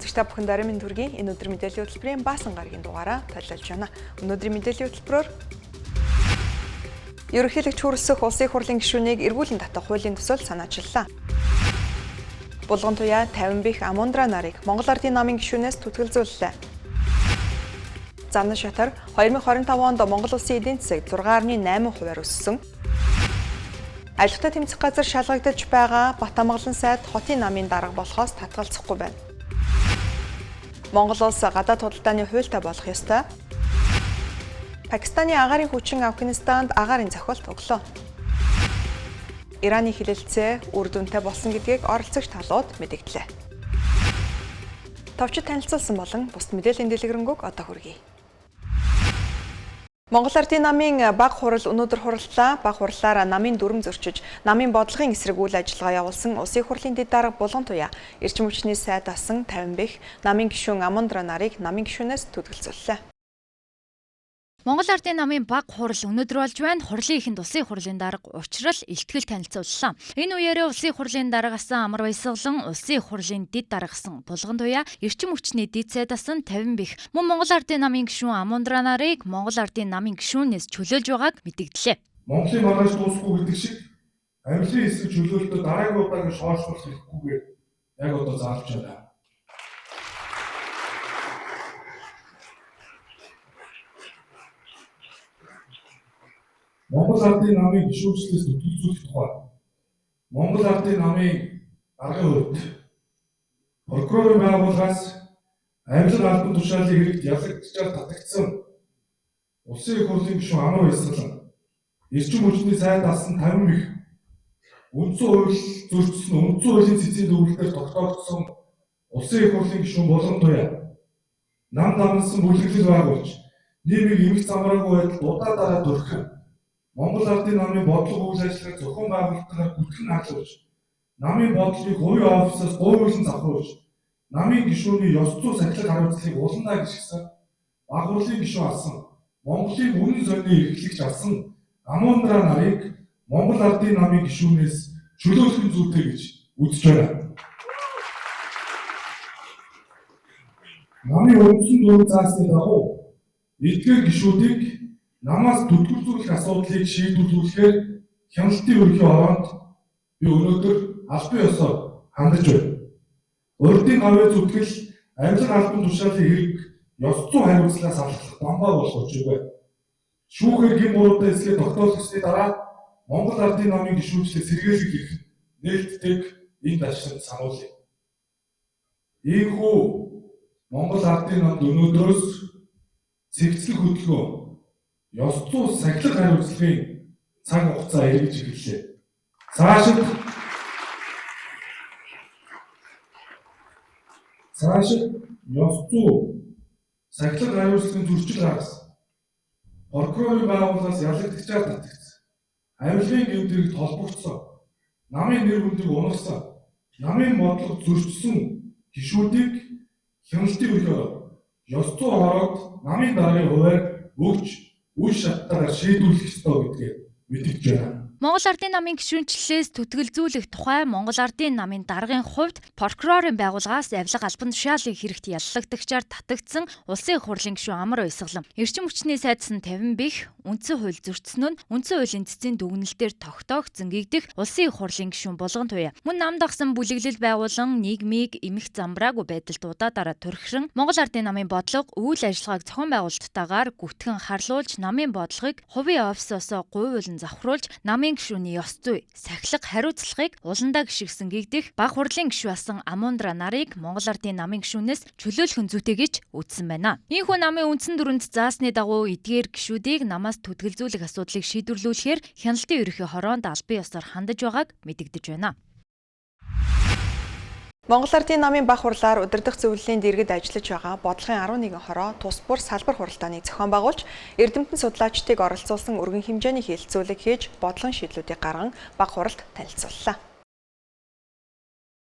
үзэгчтэй бүхэн даруй минь төргийн энэ өдрийн мэдээллийн хөтөлбөрийн баасан гарагийн дугаараа төлөвлөж байна. Өнөөдрийн мэдээллийн хөтөлбөрөөр ерөнхийлөгч хүрэлцэх улсын хурлын гишүүнийг эргүүлэн татах хуулийн төсөл санаачлалаа. Булган туяа 50 бих Амундра нарыг Монгол Ардын намын гишүүнээс түтгэлзүүллээ. Замнан шатар 2025 онд Монгол улсын эдийн засаг 6.8% өссөн. Ажилтнаа тэмцэх газар шалгагдаж байгаа Батамгалан сайд хотын намын дарга болохоос татгалзахгүй байна. Монгол улс гадаад худалдааны хуультай болох ёстой. Пакистаны агаарын хүчин Афганистанд агаарын зохиолт өглөө. Ираны хилэлцээ үр дүнтэй болсон гэдгийг оролцогч талууд мэдэгдлээ. Товчид танилцуулсан болон бусд мэдээллийн дэлгэрэнгүй одоо хүргэе. Монгол Ардын намын баг хурал өнөөдөр хурлаа. Баг хурлаар намын дүрм зөрчиж, намын бодлогын эсрэг үйл ажиллагаа явуулсан улсын хурлын дэд дарга Булган туяа эрчим хүчний сайд асан 50 бих намын гишүүн Амундра нарыг намын гишүүнээс түтгэлзүүллээ. Монгол Ардын намын баг хурал өнөөдөр болж байна. Хурлын эхэнд улсын хурлын дарга учрал илтгэл танилцууллаа. Энэ үеэрээ улсын хурлын даргаас Амар Баясгалан, улсын хурлын дэд даргасан Булган туяа эрчим хүчний дэд сайд асан 50 бих мөн Монгол Ардын намын гишүүн Амундра нарыг Монгол Ардын намын гишүүнээс чөлөөлж байгааг мэдэгдлээ. Монголын маргааш дуусгүй гэдэг шиг амьлын эсрэг чөлөөлөлтөд дараагийн удаагийн шоорлох хэрэггүйгээр яг одоо заалж байна. Монгол Ардын намын гишүүнчлээс түтгэлзүүлэх тухай Монгол Ардын намын даргын хувьд прокурорын байгууллагаас амьлаг албан тушаалын хэрэгт ялагдчихаар татагдсан улсын их хурлын гишүүн Амар Баясгалан, эрчим хүчний сайд асан 50 бих үндсэн хууль зөрчсөн үндсэн хуулийн цэцгийн дүгнэлтээр тогтоогдсон улсын их хурлын гишүүн Булган туяа нам дамнасан бүлэглэл байгуулж нийгмийг эмх замраагүй байдалд удаа дөрөх Монгол Ардын намын бодлого үйл ажиллагааг зохион байгуулалтаар бүтгэн хаглуулж, намын бодлогыг хувийн офисоос гуйвуулан завхруулж, намын гишүүний ёс зүй сахилга хариуцлагыг уландаа гიშгсэн, баг хурлын гишүүн асан, Монголын үнэн зөрний эрхлэгч асан Амундра нарыг Монгол Ардын намын гишүүнээс чөлөөлөх зүйтэй гэж үзэж байна. Намын үндсэн дүрм заасны дагуу эдгээр гишүүдийг намаас түтгэлзүүлэх асуудлыг шийдвэрлэхээр хяналтын ерөнхий ороонд би өнөөдөр албан ёсоор хандаж байна. Урдын гавьяа зүтгэл амьлаг албан тушаалын хэрэг ёс зүй хариуцлагаас алхах бамбаа болох учиргүй. Шүүхээр гин буруутай эсгээ тогтоолсны дараа Монгол Ардын намын гишүүнчлээ сэргийлэх хэрэг нээлттэйг энд ашиглан сануулъя. Ийхүү Монгол Ардын намд өнөөдрөөс цэгцлэг хөдөлгөөн ёс зүй сахилга хариуцлагын цаг хугацаа эргэж эхэллээ. Цаашид ёс зүй сахилга хариуцлагын зөрчил гаргасан. Прокурорын байгууллагаас ялагдчихаар татагдсан. Амьлын гэмтэрэгт холбогдсон. Намын нэр хүндийг унагсан. Намын бодлого зөрчсөн гишүүдийг хяналтын ерөнхий ёс зүй хороод намын даргын хуваар өгч үе шаттайгаар шийдвэрлэх ёстой гэдгийг мэдэгдэж байна. Монгол Ардын намын гишүүнчлэлээс түтгэлзүүлэх тухай Монгол Ардын намын даргын хувьд прокурорын байгууллагаас авилга албан тушаалын хэрэгт яллагдагчаар татагдсан улсын их хурлын гишүүн Амар Баясгалан, эрчим хүчний сайдсан 50 бих үндсэн хууль зөрчсөн нь үндсэн хуулийн цэцгийн дүгнэлтээр тогтоогдсон гэгдэх улсын их хурлын гишүүн Булган туяа мөн нам дагсан бүлэглэл байгуулан нийгмийг эмх замбраагүй байдалд удаадараа турхиран Монгол Ардын намын бодлого үйл ажиллагааг зохион байгуулалттайгаар гүтгэн харлуулж намын бодлогыг хувийн офисоос гуйвуулан завхруулж намын гишүүний ёс зүй сахилга хариуцлагыг уландаа гიშгсэн гэгдэх баг хурлын гишүүн асан Амундра нарыг Монгол Ардын намын гишүүнээс чөлөөлөх зүйтэй гэж үзсэн байна. Ийхүү намын үндсэн дүрмд заасны дагуу эдгээр гишүүдийг намаас түтгэлзүүлэх асуудлыг шийдвэрлүүлэхээр хяналтын ерөнхий хороонд албан ёсоор хандаж байгааг мэдэгдэж байна. Монгол Ардын намын баг хурлаар удирдах зөвлөлийн дэргэд ажиллаж байгаа бодлогын 11 хороо тус бүр салбар хуралдааныг зохион байгуулж, эрдэмтэн судлаачдыг оролцуулсан өргөн хэмжээний хэлэлцүүлэг хийж, бодлогын шийдлүүдийг гарган баг хуралд танилцууллаа.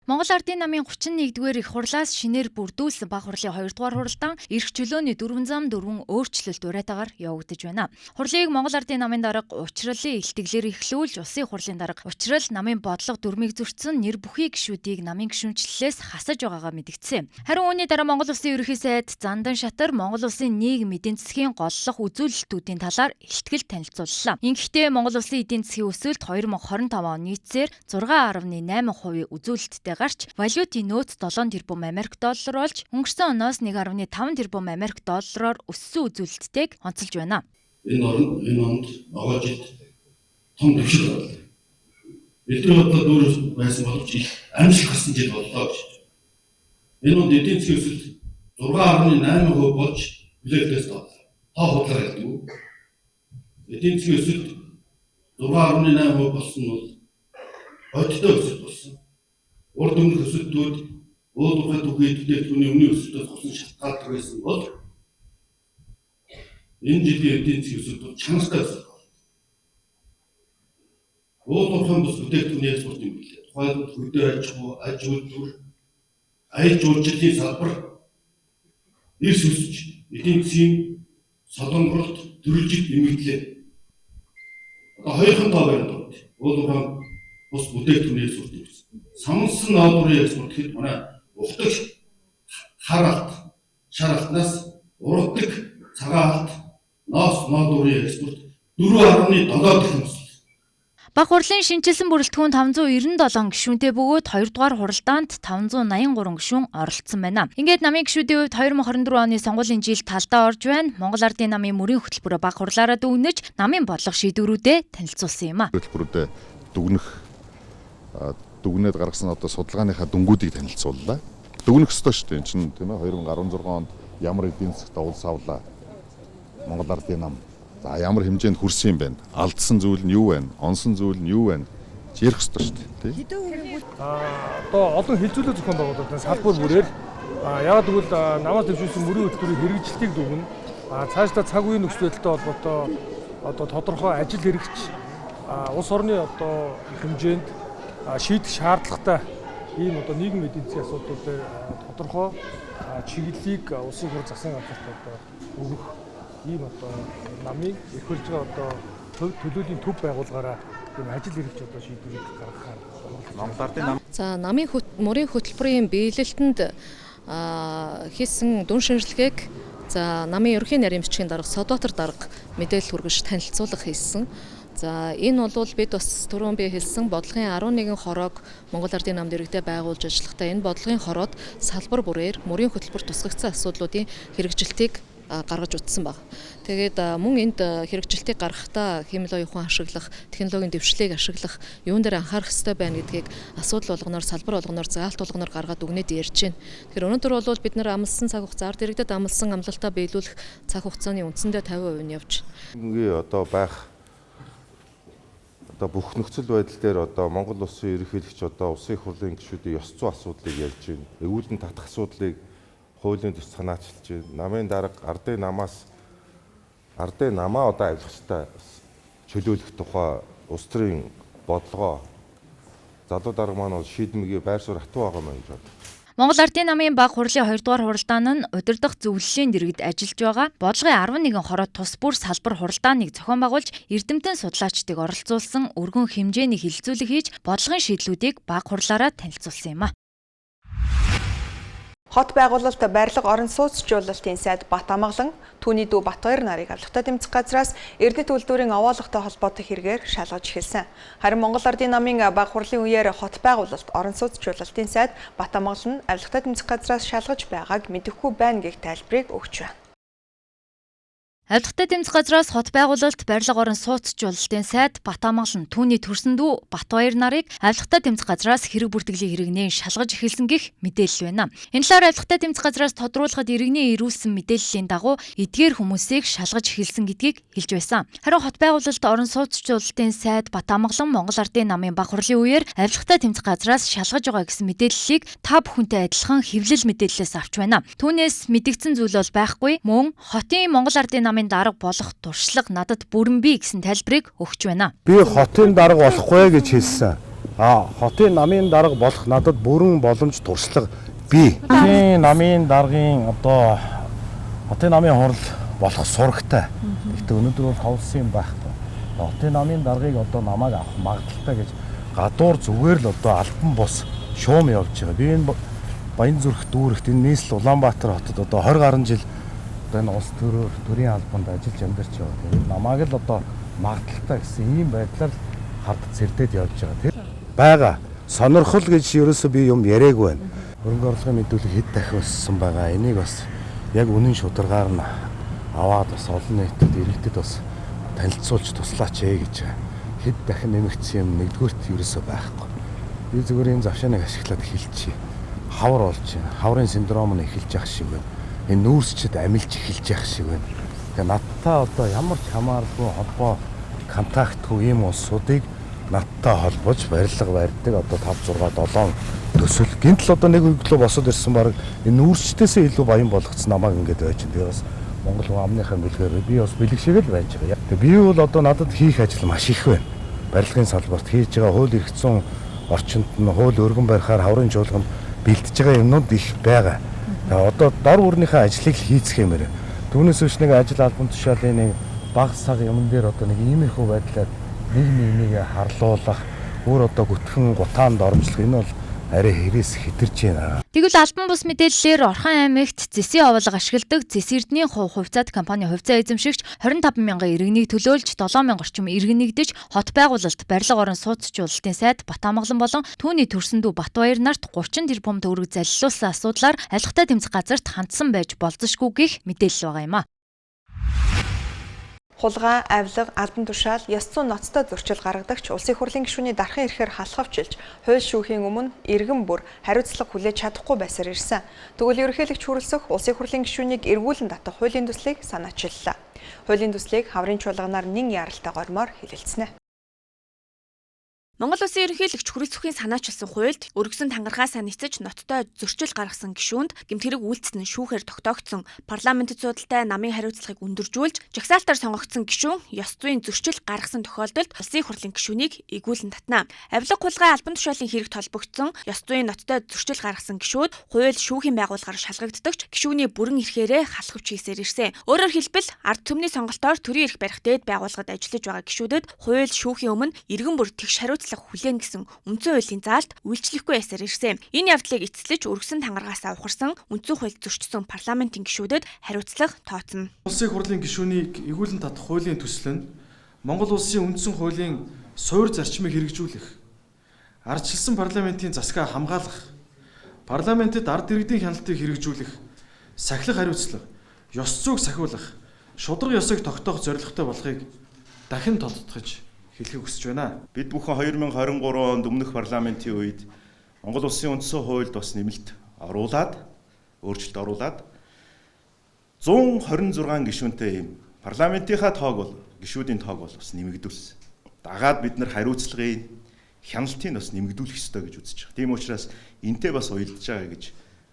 Монгол Ардын намын 31-р их хурлаас шинээр бүрдүүлсэн баг хурлын 2-р хуралдаан эрх чөлөөний 4 зам 4 өөрчлөлт уриатаагаар явагдаж байна. Хурлыг Монгол Ардын намын дарга учралын илтгэлээр эхлүүлж, улсын хурлын дарга учрал намын бодлого дүрмийг зөрчсөн нэр бүхий гишүүдийг намын гишүүнчлэлээс хасаж байгаагаа мэдгдсэн. Харин үүний дараа Монгол Улсын ерөнхий сайд Зандан Шатар Монгол Улсын нийгэм эдийн засгийн голлох үзүүлэлтүүдийн талаар илтгэл танилцууллаа. Ингэхдээ Монгол Улсын эдийн засгийн өсөлт 2025 он нийтсээр 6.8% үзүүлэлттэй гарч валютын нөөц 7 тэрбум Америк доллар болж өнгөрсөн оноос 1.5 тэрбум Америк доллараар өссөн үзүүлэлттэйг онцолж байна. Энэ онд огоо жид том төвшил байна. Эдгээр бодлоо дүүрс байсан боловч их амьсгал гарсан жил боллоо гэж. Энэ онд эдийн засгийн өсөлт 6.8% болж хүлээлтээс тоо худлаар хэлдэг. Эдийн засгийн өсөлт 6.8% болсон нь бол бодиттой өсөлт болсон. Урд өмнөх өсөлтүүд уулуурхай түгээдтэй түүний өмнө өсөлтөөс хосон шалтгаалдаг байсан бол энэ жилийн эдийн засгийн өсөлтүүд чанартай өсөлт байна. Уулуурхай бус бүтээгдэхүүний экспорт юм билээ. Тухайлбал хөдөө аж ахуй, аяж үйлчлэлийн салбар эрс өсөж эдийн засгийн солонгоролт төрөлжид нэмэгдлээ. Одоо хоёрхан тоо байна доо. Уулуурхай бус бүтээгдэхүүний экспорт юм. Самсан наадмын экспорт хэд манай ухтагч хар алт, шар алтнаас ургадаг цагаан алт, ноос наадмын экспорт 4.7 дахин өссөн. Баг хурлын шинжилсэн бүрэлдэхүүн 597 гишүүнтэй бөгөөд 2-р хуралдаанд 583 гишүүн оролцсон байна. Ингээд намын гишүүдийн хувьд 2024 оны сонгуулийн жил талдаа орж байна. Монгол Ардын намын мөрийн хөтөлбөрөөр баг хурлаараа дүгнэж, намын бодлого шийдвэрүүдэд танилцуулсан юм а. Хөтөлбөрүүдэд дүгнээд гаргасан одоо судалгааныхаа дүнгуудыг танилцууллаа. Дүгнэх ёстой шүү дээ. Энэ чинь тийм ээ 2016 онд ямар эдийн засгт улсавлаа. Монгол Ардын нам за ямар хэмжээнд хүрсэн юм бэ? Алдсан зүйл нь юу вэ? Онсон зүйл нь юу вэ? Ярих ёстой шүү дээ. Одоо олон хилцүүлэг зохион байгуулалтын салбар бүрээр яагаад гэвэл намаас төвшүүлсэн мөрийн хөтөлбөрийн хэрэгжилтийг дүгнэ. Цаашдаа цаг үеийн нөхцөл байдалтай холбоотой одоо тодорхой ажил хэрэгч улс орны одоо хэмжээнд шийдэх шаардлагатай ийм одоо нийгмийн эдийн засгийн асуудлуудыг тодорхой чиглэлийг улсын хурлын засгийн газарт одоо өгөх ийм одоо намын эрхэлж байгаа одоо төлөөлийн төв байгуулгаараа ийм ажил хэрэгч одоо шийдвэрийг гаргахаар Монгол Ардын нам. За намын мөрийн хөтөлбөрийн биелэлтэнд хийсэн дүн шинжилгээг за намын ерөнхий нарийн бичгийн дарга Содотор дарга мэдээлэл хүргэж танилцуулга хийсэн. За энэ бол бид бас түрүүн би хэлсэн бодлогын 11 хороог Монгол Ардын намд иргэдэд байгуулж ажиллахдаа энэ бодлогын хороод салбар бүрээр мөрийн хөтөлбөр тусгагдсан асуудлуудын хэрэгжилтийг гаргаж утсан баг. Тэгээд мөн энд хэрэгжилтийг гаргахдаа хэмнэл оюухан ашиглах, технологийн дэвшлийг ашиглах юун дээр анхаарах хэрэгтэй байна гэдгийг асуудал болгоноор, салбар болгоноор, заалт болгоноор гаргаад өгнөд ярьж байна. Тэгэхээр өнөөдөр бол бид нэр амлсан цаг хугацаар иргэдэд амлсан амлалтаа биелүүлэх цаг хугацааны үндсэндээ 50% нь явж байна. Ингээ одоо байх одоо бүх нөхцөл байдал дээр одоо Монгол улсын ерөнхийлөгч одоо улсын хурлын гишүүдийн ёс зүйн асуудлыг ярьж байна. Эгүүлэн татах асуудлыг хуулийн төс санаачилж байна. Намын дарга Ардын намаа одоо авилгачтай чөлөөлөх тухай улс төрийн бодлогоо залуу дарга маань шийдэмгээ байр суурь хатуу байгаа мэн гэж байна. Монгол Ардын намын баг хурлын 2-р хуралдаан нь удирдах зөвлөлийн дэргэд ажиллаж байгаа бодлогын 11 хороод тус бүр салбар хуралдааныг зохион байгуулж эрдэмтэн судлаачдыг оролцуулсан өргөн хэмжээний хилцүүлэг хийж бодлогын шийдлүүдийг баг хурлаараа танилцуулсан юм а. Хот байгуулалт барилга орон сууцчлуулалтын сайд Бат Амгалан түүний дүү Батбаяр нарыг авилгатай тэмцэх газраас эрдэнэт үйлдвэрийн овоолготой холбоотой хэрэгээр шалгаж эхэлсэн. Харин Монгол Ардын намын баг хурлын үеэр хот байгуулалт орон сууцчлуулалтын сайд Бат Амгалан авилгатай тэмцэх газраас шалгаж байгааг мэдэхгүй байна гэх тайлбарыг өгч байна. Авилгатай тэмцэх газраас хот байгуулалт барилга орон сууцчлуулалтын сайд Бат Амгалан түүний төрсөн дүү Батбаяр нарыг авилгатай тэмцэх газраас хэрэг бүртгэлийн хэрэгнээ шалгаж эхэлсэн гэх мэдээлэл байна. Энэ талаар авилгатай тэмцэх газраас тодруулахад иргэний ирүүлсэн мэдээллийн дагуу эдгээр хүмүүсийг шалгаж эхэлсэн гэдгийг хэлж байсан. Харин хот байгуулалт орон сууцчлуулалтын сайд Бат Амгалан Монгол Ардын намын баг хурлын үеэр авилгатай тэмцэх газраас шалгаж байгаа гэсэн мэдээллийг та бүхэнтэй адилхан хэвлэл мэдээллээс авч байна. Түүнээс мэдгдсэн зүйл бол байхгүй. Мөн хотын Монгол Ардын намын дарга болох туршлага надад бүрэн бий гэсэн тайлбарыг өгч байна. Би хотын дарга болохгүй гэж хэлсэн. Хотын намын дарга болох надад бүрэн боломж туршлага бий. Хотын намын даргын одоо хотын намын хурал болох сурагтай. Гэхдээ өнөөдөр бол ховсон юм байхгүй. Хотын намын даргыг одоо намайг авах магадaltaй гэж гадуур зүгээр л одоо албан бус шуум явж байгаа. Би энэ Баянзүрх дүүрэгт энэ нийслэл Улаанбаатар хотод одоо 20 гаруй жил одоо энэ улс төрийн албанд ажиллаж амьдарч байгаа. Тэгээд намайг л одоо магадaltaй гэсэн ийм байдлаар хавд зэрдээд явж байгаа. Тэр байгаа. Сонирхол гэж ерөөсөө би юм яриаггүй байна. Хөрөнгө оруулалтын мэдүүлэг хэд дахин өссөн байгаа. Энийг бас яг үнэн шударгаар нь аваад бас олон нийтэд иргэдэд бас танилцуулж туслаач гэж хэд дахин нэмэгдсэн юм нэгдүгürt ерөөсөө байхгүй. Би зүгээр энэ завшааныг ашиглаад хэлчихье. Хавар болж байна. Хаврын синдром нь эхэлж явах шиг байна. Энэ нүүрсчд амилж эхэлж явах шиг байна. Тэгээ надтай одоо ямар ч хамааралгүй холбоо контактгүй ийм улсуудыг надтай холбож барилга барьдаг одоо 5 6 7 төсөл гинтл одоо нэг өглөө босоод ирсэн баг энэ нүүрсчдээсээ илүү баян болгоцсон намайг ингэж байж байна. Тэгээ бас Монгол амныхаа бэлгээр би бас бэлэг шиг л байж байгаа. Тэгээ би бол одоо надад хийх ажил маш их байна. Барилгын салбарт хийж байгаа хууль эрх зүйн орчинд нь хууль өргөн барихаар хаврын чуулганд бэлтэж байгаа юмнууд их байгаа. Тэгээ одоо дор бүрнийхээ ажлыг хийцэх юмэр. Түүнээс биш нэг ажил албан тушаалын нэг баг саг юм дээр одоо нэг иймэрхүү байдлаар нэг харлуулах өөр одоо гүтхэн гутаанд оромжлох энэ бол арай хэрэгс хэтэрж байна. Тэгвэл албан бус мэдээллээр Орхон аймагт зэсийн оволго ашигладаг Зэс Эрдэнийн хувьцаат компани хувьцаа эзэмшигч 25 мянган иргэнийг төлөөлж 7 мянга орчим иргэн нэгдэж хот байгуулалт барилга орон сууцчлалтын сайд Батамгалан болон түүний төрсөндөө Батбаяр нарт 30 тэрбум төгрөг залилуулсан асуудлаар алхтай тэмцэх газарт хандсан байж болзошгүй гэх мэдээлэл байгаа юм а. Хулгай, авилга, албан тушаал, ёс зүйн ноцтой зөрчил гаргадагч улсын хурлын гишүүний дархан ирэхээр халахвчилж, хууль шүүхийн өмнө иргэн бүр хариуцлага хүлээж чадахгүй байсаар ирсэн. Тэгвэл ерөнхийлөгч хүрэлцэх улсын хурлын гишүүнийг эргүүлэн татах хуулийн төслийг санаачиллаа. Хуулийн төслийг хаврын чуулганаар нэн яралтай гормоор хэлэлцэнэ. Монгол Улсын ерөнхийлөгч хүрэлцэхийн санаачилсан хуульд өргөсөн тангархаасаа ницэж ноцтой зөрчил гаргасан гишүүнд гэмтэрэг үйлдэлцэн шүүхээр тогтоогдсон парламентэд судалтай намын хариуцлагыг өндөржүүлж жагсаалтаар сонгогдсон гишүүн ёс зүйн зөрчил гаргасан тохиолдолд улсын хурлын гишүүнийг эргүүлэн татна. Авилга хулгай албан тушаалын хэрэгт холбогдсон ёс зүйн ноцтой зөрчил гаргасан гишүүд хууль шүүхийн байгууллагаар шалгагддагч гишүүний бүрэн эрхээрээ халахвч хийсээр ирсэн. Өөрөөр хэлбэл ард түмний сонголтоор төрийн эрх барих дээд байгууллагад ажиллаж байгаа гишүүдэд хууль шүүхийн өмнө иргэн бүр тэгш хүлээн гэсэн үндсэн хуулийн заалт үйлчлэхгүй ясаар ирсэн. Энэ явдлыг эцэслэж өргөсөн тангаргаасаа ухарсан үндсэн хууль зөрчсөн парламентын гишүүдэд хариуцлага тооцно. Улсын хурлын гишүүнийг эргүүлэн татах хуулийн төсөл нь Монгол улсын үндсэн хуулийн суур зарчмыг хэрэгжүүлэх, ардчилсан парламентын засгаа хамгаалах, парламентэд ард иргэдийн хяналтыг хэрэгжүүлэх, сахилах хариуцлага, ёс зүйг сахиулах, шударга ёсыг тогтоох зорилготой болохыг дахин тодтогч хэлхийг хүсэж байна. Бид бүхэн 2023 онд өмнөх парламентын үед Монгол Улсын үндсэн хуульд бас нэмэлт өөрчлөлт оруулаад 126 гишүүнтэй юм парламентынхаа тоог бол гишүүдийн тоог бол бас нэмэгдүүлсэн. Дагаад бид нар хариуцлагын хяналтыг бас нэмэгдүүлэх ёстой гэж үзэж байгаа. Тийм учраас энтэй бас уялдаж байгаа гэж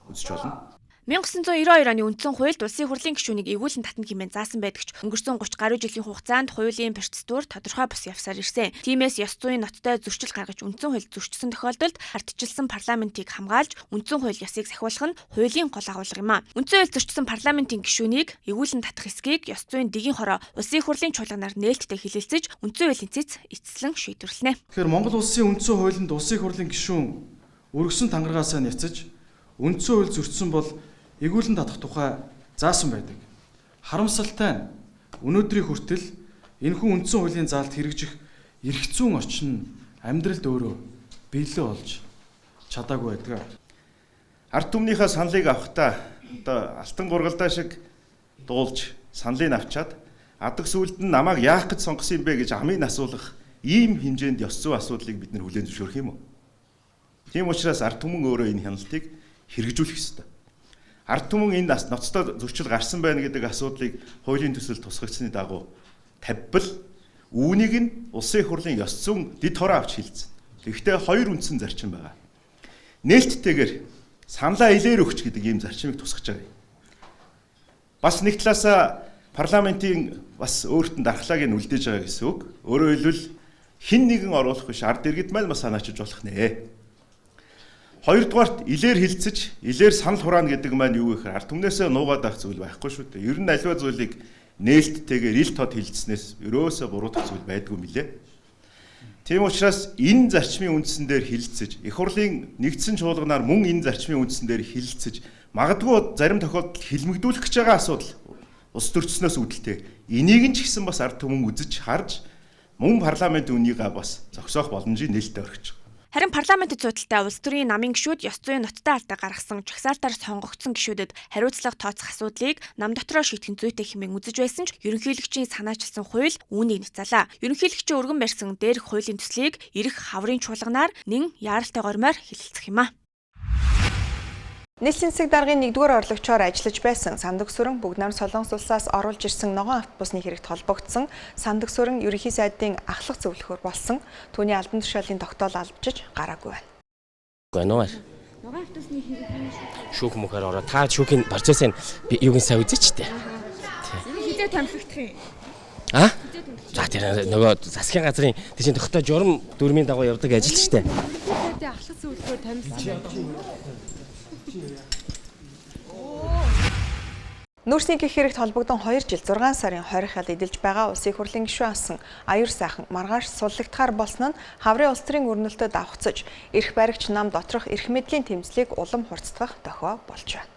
үзэж байна. 1992 оны үндсэн хуульд улсын хурлын гишүүнийг эргүүлэн татна хэмээн заасан байдаг ч өнгөрсөн 30 гаруй жилийн хугацаанд хуулийн процедур тодорхой бус явсаар ирсэн. Тиймээс ёс зүйн ноцтой зөрчил гаргаж үндсэн хууль зөрчсөн тохиолдолд ардчилсан парламентыг хамгаалж үндсэн хууль ёсыг сахиулах нь хуулийн гол агуулга юм а. Үндсэн хууль зөрчсөн парламентын гишүүнийг эргүүлэн татах эсхийг ёс зүйн дэгийн хороо улсын хурлын чуулганаар нээлттэй хэлэлцэж үндсэн хуулийн цэц эцэслэн шийдвэрлэнэ. Тэгэхээр Монгол улсын үндсэн хуулинд улсын хурлын гишүүн өргөсөн тангаргаасаа нэвцэж үндсэн хууль зөрчсөн бол эргүүлэн татах тухай заасан байдаг. Харамсалтай нь өнөөдрийн хүртэл энэхүү үндсэн хуулийн заалт хэрэгжих эрх зүйн орчин амьдралд өөрөө биелээ болж чадаагүй байдаг. Ард түмнийхээ саналыг авахдаа одоо алтан гургалдаа шиг дуулж саналыг авчаад адаг сүлд нь намайг яах гэж сонгосон юм бэ гэж амийг асуулах ийм хэмжээнд ёс зүйн асуудлыг бид нар хүлээн зөвшөөрөх юм уу? Тийм учраас ард түмэн өөрөө энэ хяналтыг хэрэгжүүлэх ёстой. Ард түмэн энэ ноцтой зөрчил гарсан байна гэдэг асуудлыг хуулийн төсөл тусгагдсны дагуу тавьбал үүнийг нь улсын хурлын ёс зүйн дэд хороо авч хэлсэн. Гэхдээ хоёр үндсэн зарчим байгаа. Нээлттэйгээр саналаа илээр өгч гэдэг ийм зарчмыг тусгаж байгаа. Бас нэг талаасаа парламентын бас өөртөө дархлааг нь үлдээж байгаа гэсэн үг. Өөрөөр хэлбэл хэн нэгэн оруулах биш ард иргэд маань бас санаачиж болох нэ. Хоёрдугаарт илээр хилцэж, илээр санал хураана гэдэг маань юу гэхээр ард түмнээсээ нуугаад авах зүйл байхгүй шүү дээ. Ер нь аливаа зүйлийг нээлттэйгээр ил тод хилцснээс ерөөсөө буруудах зүйл байдгүй мөлий. Тийм учраас энэ зарчмын үндсэн дээр хилцэж, их хурлын нэгдсэн чуулганаар мөн энэ зарчмын үндсэн дээр хилцэж, магадгүй зарим тохиолдолд хилмигдүүлэх гэж байгаа асуудал улс төрчснөөс үүдэлтэй. Энийг нь ч гэсэн бас ард түмэн үзэж харж, мөн парламент үнийг бас зогсоох боломжийг нээлттэй өргөж байгаа. Харин парламентд зүйдэлтэй улс төрийн намын гишүүд ёс зүйн ноттой алдаа гаргасан жагсаалтаар сонгогдсон гишүүдэд хариуцлага тооцох асуудлыг нам дотроо шийтгэн зүйтэй хэмээн үзэж байсан ч ерөнхийлөгчийн санаачилсан хууль үүнийг няцаалаа. Ерөнхийлөгчийн өргөн барьсан дээрх хуулийн төслийг эрх хаврын чуулганаар нэн яаралтай гормоор хэлэлцэх юм а. Нийслэлийн засаг даргын 1-р орлогчоор ажиллаж байсан Сандуг Сүрэн бүгд найрамд Солонгос улсаас оруулж ирсэн ногоон автобусны хэрэгт холбогдсон Сандуг Сүрэн ерөнхий сайдын ахлах зөвлөхөр болсон түүний албан тушаалын тогтоол албажиж гараагүй байна. Ногоон автобусны хэрэг шүүх мөхөр ороо та шүүхийн процессыг юугийн сайн үзэж тээ. Хизээ томилогдох юм. За тэр нөгөө засгийн газрын тийш тогтоо журам дүрмийн дагуу явдаг ажил шүү дээ. Тэгээд ахлах зөвлөхөөр томилсон. Нүүрсний гэх хэрэгт холбогдсон 2 жил 6 сарын 20 хад эдэлж байгаа улсын хурлын гишүүн асан аюур сайхан маргааш суллагтахаар болсон нь хаврын улс төрийн өрнөлтөд давхцаж эрх баригч нам доторх эрх мэдлийн тэмцлийг улам хурцдах дохио болж байна.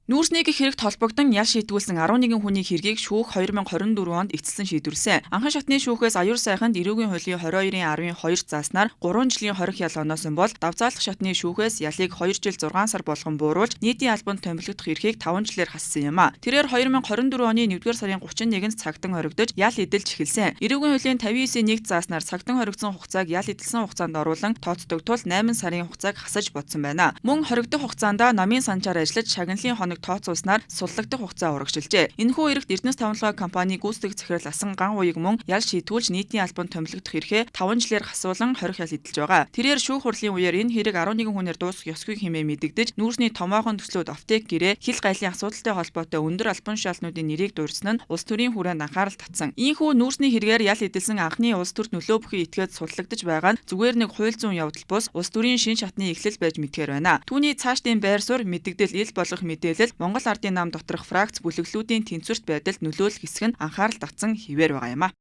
Нүүрсний гэх хэрэгт холбогдсон ял шийдгүүлсэн 11 хүний хэргийг шүүх 2024 онд эцэслэн шийдвэрлсэн. Анхан шатны шүүхээс аюур сайханд эрүүгийн хуулийн 22-ийн 12 зааснаар 3 жилийн хорих ял оноосон бол давзаалах шатны шүүхээс ялыг 2 жил 6 сар болгон бууруулж нийтийн албанд томилогдох эрхийг 5 жилээр хассан юм а. Тэрээр 2024 оны 1-р сарын 31-нд цагтан хоригдож ял эдэлж эхэлсэн. Эрүүгийн хуулийн 59-ийн 1 зааснаар цагтан хоригдсон хугацааг ял эдэлсэн хугацаанд оруулан тооцдог тул 8 сарын хугацааг хасаж бодсон байна. Мөн хоригдох хугацаанд намын санчаар ажиллаж шагналын хоног тооцуулснаар суллагдах хугацаа урагшилжээ. Энэхүү эрэгт Эрдэнэс тавталгаа компани гүйцэтгэх захирал асан ган уяг мөн ял шийдвүүлж нийтийн албанд томилогдох эрхээ 5 жилээр хасуулан хорих ял эдэлж байгаа. Тэрээр шүүх хурлын үеэр энэ хэрэг 11 хүнээр дуусах ёсгүй хэмээн мэдэгдэж нүүрсний томоохон төслүүд офтек гэрээ хил гайлын асуудалтай холбоотой өндөр албан тушаалтнуудын нэрийг дуурсан нь улс төрийн хүрээнд анхаарал татсан. Ийхүү нүүрсний хэрэгээр ял эдэлсэн анхны улс төрт нөлөө бүхий итгээд судлагдж байгаа нь зүгээр нэг хууль зүйн явдал бус улс төрийн шин шатны эхлэл байж мэдгээр байна. Түүний цаашдын байр суурь мэдэгдэл ил болох мэдээлэл Монгол ардын нам доторх фракц бүлэглүүдийн тэнцвэрт байдалд нөлөөлөх хэсэг нь анхаарал татсан хിവэр байгаа юм а.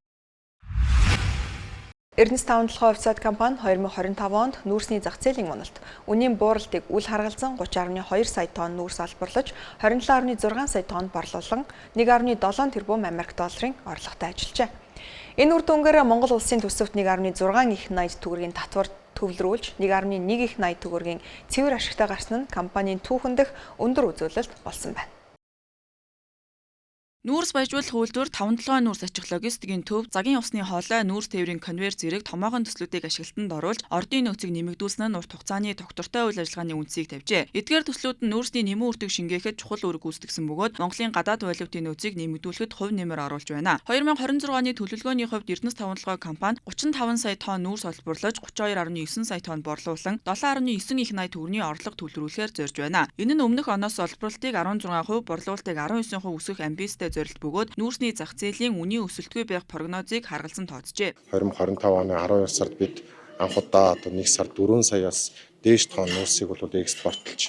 Эрдэнэс тавталгаа офсайд компани 2025 онд нүүрсний зах зээлийн уналт үнийн бууралтыг үл харгалзан 30.2 сая тонн нүүрс олборлож 27.6 сая тонн борлуулан 1.7 тэрбум Америк долларын орлоготой ажиллажээ. Энэ үр дүнгээр Монгол улсын төсөвт 1.6 их 80 төгрөгийн татвар төвлөрүүлж 1.1 их 80 төгрөгийн цэвэр ашигтай гарсан нь компанийн түүхэн дэх өндөр үзүүлэлт болсон байна. Нүүрс баяжуулах үйлдвэр 5-7 нүүрс ачих логистикийн төв, загийн усны хоолой, нүүрс тээврийн конвейер зэрэг томоохон төслүүдийг ашиглалтанд оруулж, ордын нөөцийг нэмэгдүүлсэн нь урт хугацааны тогтвортой үйл ажиллагааны үндсийг тавьжээ. Эдгээр төслүүд нь нүүрсний нэмэн үртэг шингээхэд чухал үүрэг гүйцэтгэсэн бөгөөд Монголын гадаад валютын нөөцийг нэмэгдүүлэхэд хувь нэмэр оруулж байна. 2026 оны төлөвлөгөөний хувьд Эрдэнэс тавталгаа компани 35 сая тонн нүүрс олборлож, 32.9 сая тонн борлуулан 7.9 их 80 төгрөгийн орлого төлөвлөрүүлэхээр зорж байна. Энэ нь өмнөх оноос олборлтыг 16%, борлуулалтыг 19% өсгөх амбицтай зорилт бөгөөд нүүрсний зах зээлийн үнийн өсөлтгүй байх прогнозыг харгалзан тооцжээ. 2025 оны 12 сард бид анх удаа 1 сард 4 саяас дээш тонн нүүрсийг экспортлж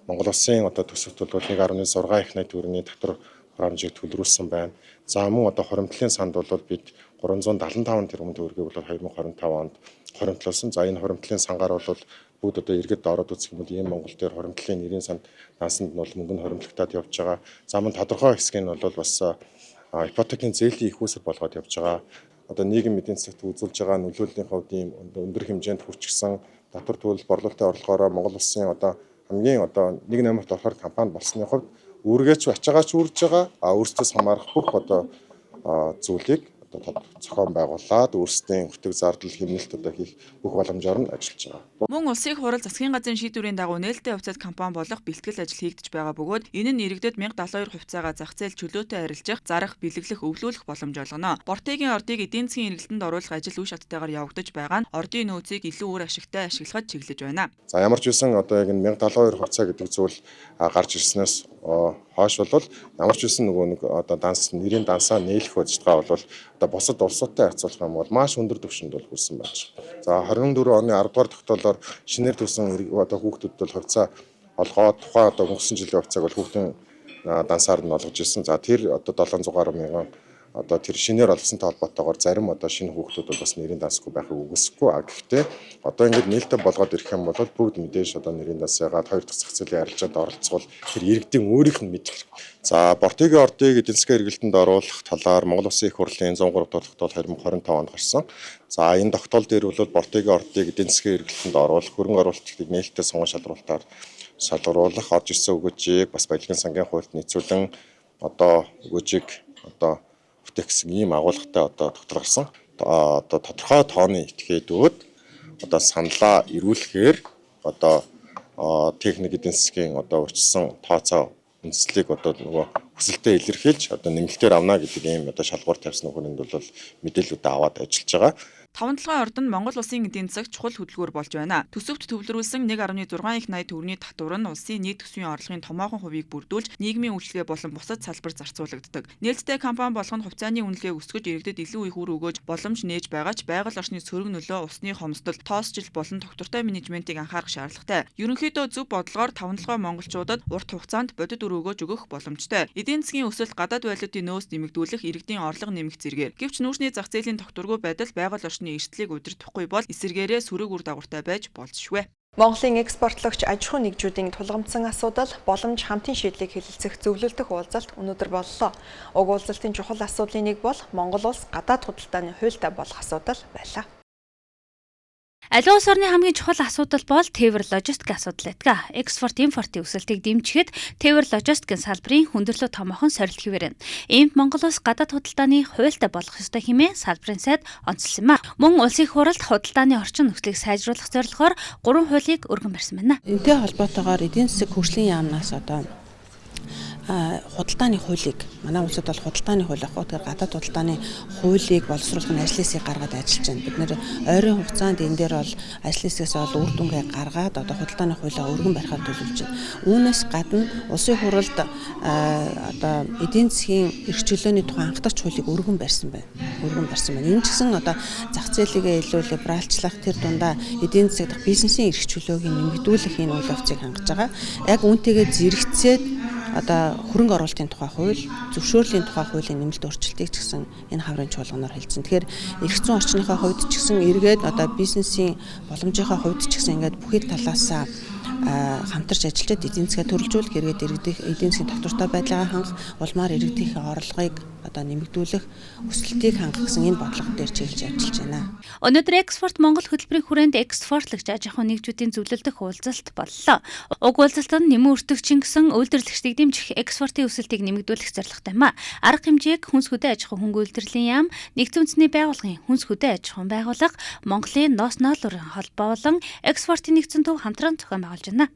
Монгол улсын төсөвт бол 1.6 их 80 төгрөгийн татвар хэмжээг төлрүүлсэн байна. За мөн хоримтлын санд бол бид 375 тэрбум төгрөгийг 2025 онд хоримтлуулсан. За энэ хоримтлын сангаар бол бүгд иргэд ороод үзэх юм бол ийм Монгол дээр хоримтлын нэрийн санд наасанд нь бол мөнгө нь хоримтлагтаад явж байгаа. За мөн тодорхой хэсэг нь бол бас ипотекийн зээлийн их үүсэл болгоод явж байгаа. Нийгэм эдийн засагт үзүүлж байгаа нөлөөллийн хувьд ийм өндөр хэмжээнд хүрчихсэн татвар төлбөр борлуулалтын орлогоороо Монгол улсын хамгийн нэг номерт орохоор компани болсны хувьд үүргээч ачаагач үүрж байгаа. Өөрсдөөс хамаарах бүх зүйлийг зохион байгуулад өөрсдийн хүртэг зардал хэмнэлт хийх бүх боломжоор нь ажиллаж байгаа. Мөн улсын хурал засгийн газрын шийдвэрийн дагуу нээлттэй хувьцаат компани болох бэлтгэл ажил хийгдэж байгаа бөгөөд энэ нь иргэдэд 1072 хувьцаагаа зах зээл чөлөөтэй арилжах, зарах, бэлэглэх, өвлүүлэх боломж олгоно. Бортыгийн ордыг эдийн засгийн эргэлтэнд оруулах ажил үе шаттайгаар явагдаж байгаа нь ордын нөөцийг илүү өөр ашигтай ашиглахад чиглэж байна. За ямар ч үсэн яг энэ 1072 хувьцаа гэдэг зүйл гарч ирснээс хойш бол ямар ч үсэн нөгөө нэг одоо нэрийн дансаа нээлэх удирдгаа бол одоо бусад улсуудтай харьцуулах юм бол маш өндөр түвшинд бол хүрсэн байж байгаа. За 24 оны 10 дугаар тогтоолоор шинээр төсөн одоо хүүхдүүд бол хувьцаа олгоод тухайн одоо өнгөрсөн жилийн хувьцааг бол хүүхдийн дансаар нь олгож ирсэн. За тэр одоо 700 мянган одоо тэр шинээр олгосонтой холбоотойгоор зарим одоо шинэ хүүхдүүд бол бас нэрийн дансгүй байхыг үгүйсэхгүй. Гэхдээ одоо ингээд нээлттэй болгоод ирэх юм бол бүгд мэдээж одоо нэрийн дансаагаад хоёр дахь зах зээлийн арилжаанд оролцвол тэр иргэдийн өөрийнх нь мэдэх хэрэг. За Бортигийн ордыг эдийн засгийн эргэлтэнд оруулах талаар Монгол Улсын их хурлын 103 дахь тогтоол 2025 онд гарсан. За энэ тогтоол дээр бол Бортигийн ордыг эдийн засгийн эргэлтэнд оруулах, хөрөнгө оруулалтыг нээлттэй сонгон шалруулалтаар салруулах, орж ирсэн өгөөжийг бас баялагын сангийн хуульд нийцүүлэн одоо өгөөжийг одоо бүтээх гэсэн ийм агуулгатай одоо тогтол гарсан. Одоо тодорхой тооны этгээдүүд одоо саналаа ирүүлэхээр одоо техник эдийн засгийн одоо урьдчилсан тооцоо үндэслэлийг одоо нөгөө хүсэлтэд илэрхийлж одоо нэмэлтээр авна гэдэг ийм одоо шалгуур тавьсан хүрэнд бол мэдээлэлүүд аваад ажиллаж байгаа. 5 толгойн ордонд Монгол улсын эдийн засаг чухал хөдөлгөөр болж байна. Төсөвт төвлөрүүлсэн 1.6 их 80 төгрөгийн татвар нь улсын нийт төсвийн орлогын томоохон хувийг бүрдүүлж нийгмийн үйлчлэгээ болон бусад салбарт зарцуулагддаг. Нээлттэй компани болгонд хувьцааны үнэлгээ өсгөж иргэдэд илүү их үр өгөөж боломж нээж байгаа ч байгаль орчны сөрөг нөлөө, усны хомсдол, тоосчил болон тогтвортой менежментийг анхаарах шаардлагатай. Ерөнхийдөө зөв бодлогоор 5 толгой монголчуудад урт хугацаанд бодит үр өгөөж өгөх боломжтой. Эдийн засгийн өсөлт гадаад байлуудын нөөц нэмэгдүүлэх, иргэдийн орлого нэмэх зэргээр. Гэвч нүүрсний зах зээлийн тогтворгүй байдал байгаль орчны эрсдлийг удирдахгүй бол эсэргээрээ сөрөг үр дагавартай байж болзошгүй. Монголын экспортлогч аж ахуй нэгжүүдийн тулгамдсан асуудал боломж хамтын шийдлийг хэлэлцэх зөвлөлдөх уулзалт өнөөдөр боллоо. Уг уулзалтын чухал асуудлын нэг бол Монгол улс гадаад худалдааны хуультай болох асуудал байлаа. Аливаа улс орны хамгийн чухал асуудал бол тээвэр логистик асуудал байдаг. Экспорт импортын өсөлтийг дэмжихэд тээвэр логистикийн салбарын хүндрэлөө томоохон сорилт хэвээрэн. Иймд Монгол улс гадаад худалдааны хуультай болох ёстой хэмээн салбарын сайд онцлсан юм а. Мөн улсын хуралд худалдааны орчин нөхцөлийг сайжруулах зорилгоор 3 хуулийг өргөн барьсан байна. Энтэй холбоотойгоор эдийн засаг хөгжлийн яамнаас одоо худалдааны хуулийг манай улсад бол худалдааны хууль ахгүй тэгэхээр гадаад худалдааны хуулийг боловсруулахын ажил хэсгийг гаргаад ажиллаж байна. Бид нэр ойрын хугацаанд энэ дээр бол ажил хэсгээс бол үр дүнгээ гаргаад одоо худалдааны хуулиа өргөн барихаар төлөвлөж байна. Үүнээс гадна улсын хуралд одоо эдийн засгийн эрх чөлөөний тухай анхдагч хуулийг өргөн барьсан байна. Энэ ч гэсэн одоо зах зээлийгээ илүү либералчлах тэр дундаа эдийн засаг дахь бизнесийн эрх чөлөөг нэмэгдүүлэх энэ үйл явцыг хангаж байгаа. Яг үүнтэйгээ зэрэгцээд одоо хөрөнгө оруулалтын тухай хууль, зөвшөөрлийн тухай хуулийн нэмэлт өөрчлөлтийг ч гэсэн энэ хаврын чуулганаар хэлсэн. Тэгэхээр эрх зүйн орчныхаа хувьд ч гэсэн эргээд одоо бизнесийн боломжийнхаа хувьд ч гэсэн ингээд бүхий талаасаа хамтарч ажиллаад эдийн засгаа төрөлжүүлэх, эргээд эдийн засгийн тогтвортой байдлаа хангах, улмаар иргэдийн орлогыг одоо нэмэгдүүлэх, өсөлтийг хангах гэсэн энэ бодлого дээр чиглэж ажиллаж байна. Өнөөдөр Экспорт Монгол хөтөлбөрийн хүрээнд экспортлогч аж ахуй нэгжүүдийн зөвлөлдөх уулзалт боллоо. Уг уулзалтанд нэмэн өртөгчин гэсэн үйлдвэрлэгчдийг дэмжих экспортын өсөлтийг нэмэгдүүлэх зорилготой юм а. Арга хэмжээг хүнс хөдөө аж ахуй хөнгө үйлдвэрлэлийн яам, нэгдсэн үндэсний байгууллагын хүнс хөдөө аж ахуйн байгууллага, Монголын ноос ноолорын холбоо болон экспортын нэгдсэн төв хамтран зохион байгуулж байна.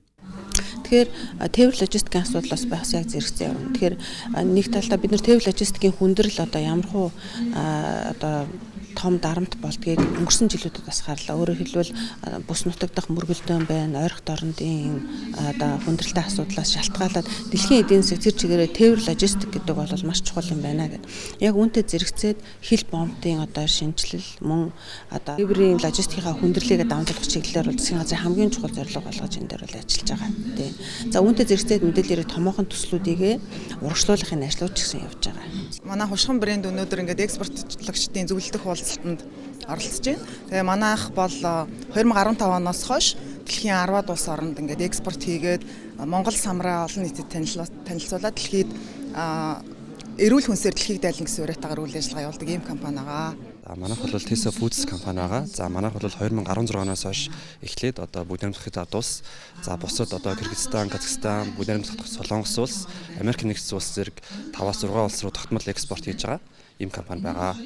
Тэгэхээр тээвэр логистикийн асуудал бас бас яг зэрэгцээ явна. Тэгэхээр нэг талдаа бид нар тээвэр логистикийн хүндрэл одоо ямархуу одоо том дарамт болдгийг өнгөрсөн жилүүдэд бас харлаа. Өөрөөр хэлбэл бүс нутаг дахь мөргөлдөөн байна, ойрхот орондын одоо хүндрэлтэй асуудлаас шалтгаалаад дэлхийн эдийн засаг тэр чигээрээ тээвэр логистик гэдэг бол маш чухал юм байна гэдэг. Яг үүнтэй зэрэгцээд хил бомбын одоо шинжилэл мөн одоо тээврийн логистикийнхаа хүндрэлийг давамжуулах чиглэлээр бол засгийн газрын хамгийн чухал зорилго болгож энэ дээр бол ажиллаж байгаа. Тий. За үүнтэй зэрэгцээд мэдээлэлийг томоохон төслүүдийг урагшлуулахын ажлууд ч гэсэн явж байгаа. Манай хушхан брэнд өнөөдөр ингээд экспортлогчдын зөвлөлдөх уулзалтанд оролцож байна. Тэгээ манайх бол 2015 оноос хойш дэлхийн 10-аад улс оронд ингээд экспорт хийгээд Монгол самраа олон нийтэд танилцуулаад дэлхийд эрүүл хүнсээр дэлхийг дайлна гэсэн уриатаагаар үйл ажиллагаа явуулдаг ийм компани байгаа. Манайх бол Tesa Foods компани байгаа. За манайх бол 2016 оноос хойш эхлээд одоо бүгд найрамдах хятад улс, за бусад одоо Кыргызстан, Казахстан, бүгд найрамдах Солонгос улс, Америк нэгдсэн улс зэрэг 5-6 улс руу тогтмол экспорт хийж байгаа ийм компани байгаа.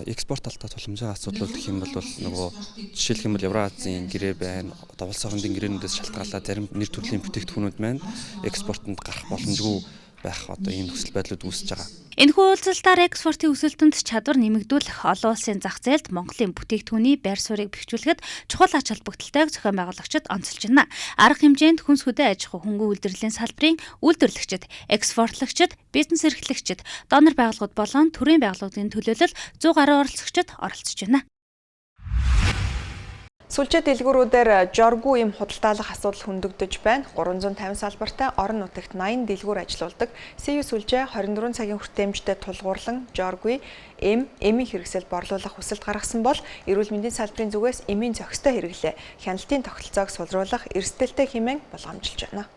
Экспорт талтаа тулгамжийн асуудлууд гэх юм бол нөгөө жишээлх юм бол Евразийн гэрээ байна. Одоо улс орондын гэрээнүүдээс шалтгаалаад зарим нэр төрлийн бүтээгдэхүүнүүд маань экспортод гарах боломжгүй байх одоо ийм нөхцөл байдлууд үүсэж байгаа. Энэхүү уулзалтаар экспортын өсөлтөнд чадвар нэмэгдүүлэх, олон улсын зах зээлд Монголын бүтээгдэхүүний байр суурийг бэхжүүлэхэд чухал ач холбогдолтой зохион байгуулагчид онцолж байна. Арга хэмжээнд хүнс хөдөө аж ахуй хөнгөн үйлдвэрлэлийн салбарын үйлдвэрлэгчид, экспортлагчид, бизнес эрхлэгчид, донор байгууллагууд болон төрийн байгууллагын төлөөлөл 100 гаруй оролцогчид оролцож байна. Сүлжээ дэлгүүрүүдээр жоргүй юм худалдаалах асуудал хөндөгдөж байна. 350 салбартай орон нутагт 80 дэлгүүр ажиллаулдаг СЮ сүлжээ 24 цагийн хүртээмжтэй тулгуурлан жоргүй эмийн хэрэгсэл борлуулах хүсэлт гаргасан бол эрүүл мэндийн салбарын зүгээс эмийн зохистой хэрэглээ хяналтын тогтолцоог сулруулах эрсдэлтэй хэмээн болгоомжилж байна.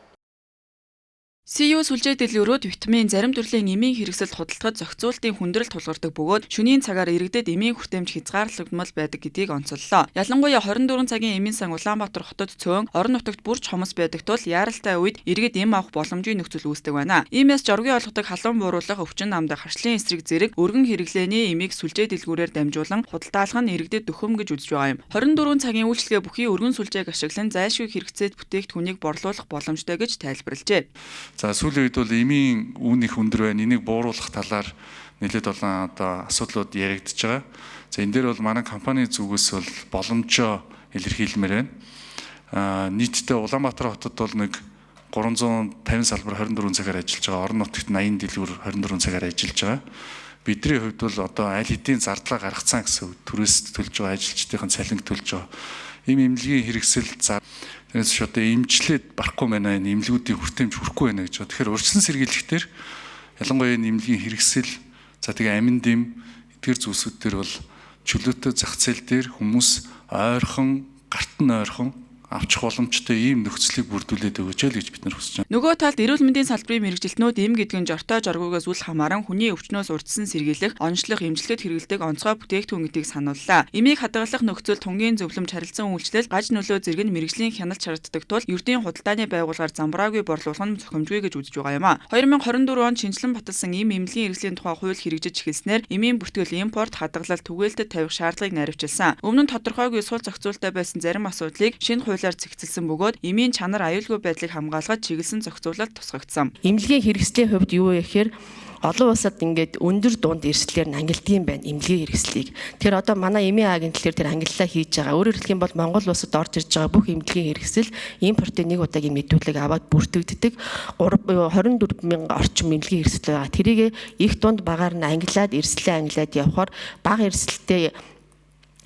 СЮ сүлжээ дэлгүүрүүд витамин зарим төрлийн эмийн хэрэгсэлд худалдахад зохицуултын хүндрэл тулгардаг бөгөөд шөнийн цагаар иргэдэд эмийн хүртээмж хязгаарлагдмал байдаг гэдгийг онцоллоо. Ялангуяа 24 цагийн эмийн сан Улаанбаатар хотод цөөн, орон нутагт бүрч хомос байдаг тул яаралтай үед иргэд эм авах боломжийн нөхцөл үүсдэг байна. Иймээс жоргүй олгодог халуун бууруулах, өвчин намдаг, харшлын эсрэг зэрэг өргөн хэрэглээний эмийг сүлжээ дэлгүүрээр дамжуулан худалдаалах нь иргэдэд дөхөм гэж үзэж байгаа юм. 24 цагийн үйлчлэгээ бүхий өргөн сүлжээг ашиглан зайлшгүй хэрэгцээд бүтээгдэхүүнийг борлуулах боломжтой гэж тайлбарлажээ. За сүүлийн үед бол эмийн үн их өндөр байна. Энийг бууруулах талаар нэлээд олон одоо асуудлууд яригдж байгаа. За энэ дээр бол манай компани зүгээс бол боломжоо илэрхийлмээр байна. Нийтдээ Улаанбаатар хотод бол нэг 350 салбар 24 цагаар ажиллаж байгаа. Орон нутагт 80 дэлгүүр 24 цагаар ажиллаж байгаа. Бидний хувьд бол одоо аль хэдийн зардлаа гаргацсан гэсэн төрөөс төлж байгаа ажилчдын цалин төлж байгаа. Ийм эмнэлгийн хэрэгсэл тэрнээс ч одоо эмчлээд барахгүй байна, энэ эмнэлгүүдийн хүртээмж хүрэхгүй байна гэж байна. Тэгэхээр урьдчилан сэргийлэхтэр ялангуяа энэ эмнэлгийн хэрэгсэл, за тэгээ амин дэм эдгээр зүйлсүүд дээр бол чөлөөтэй зах зээл дээр хүмүүс ойрхон, гарт нь ойрхон авчих боломжтой ийм нөхцөлийг бүрдүүлээд өгөөч л гэж бид нар хүсэж байна. Нөгөө талд эрүүл мэндийн салбарын мэрэгжилтнүүд эм гэдэг нь жортой жоргуугаас үл хамааран хүний өвчнөөс урьдчилан сэргийлэх, онцлох, эмчилгэд хэрэглэдэг онцгой бүтээгдэхүүн гэдгийг санууллаа. Эмийг хадгалах нөхцөл тунгийн зөвлөмж харилцан үйлчлэл, гаж нөлөө зэрэг нь мэрэгжлийн хяналт шаарддаг тул ердийн худалдааны байгууллагаар замбраагүй борлуулах нь зохимжгүй гэж үзэж байгаа юм а. 2024 онд шинжилэн баталсан эм эмнэлгийн хэрэгслийн тухай хууль хэрэгжиж эхэлснээр эмийн бүртгэл импорт хадгалалт түгээлтэд тавих шаардлагыг наривчилсан. Өмнө нь тодорхойгүй сул зохицуулалттай байсан зарим асуудлыг шинэ хуулиар зэгцэлсэн бөгөөд эмийн чанар аюулгүй байдлыг хамгаалахад чиглэсэн зохицуулалт тусгагдсан. Эмнэлгийн хэрэгслийн хувьд юу вэ гэхээр олон улсад ингээд өндөр дунд эрсдлээр ангилдсан байна эмнэлгийн хэрэгслийг. Тэр одоо манай эмийн агентлэр тэр ангиллаа хийж байгаа. Өөрөөр хэлэх юм бол Монгол улсад орж ирж байгаа бүх эмнэлгийн хэрэгсэл импортын нэг удаагийн мэдүүлэг аваад бүртгэгддэг 24 мянган орчим эмнэлгийн хэрэгсэл байгаа. Тэрийг их дунд багаар нь ангилаад явхаар бага эрсдэлтэй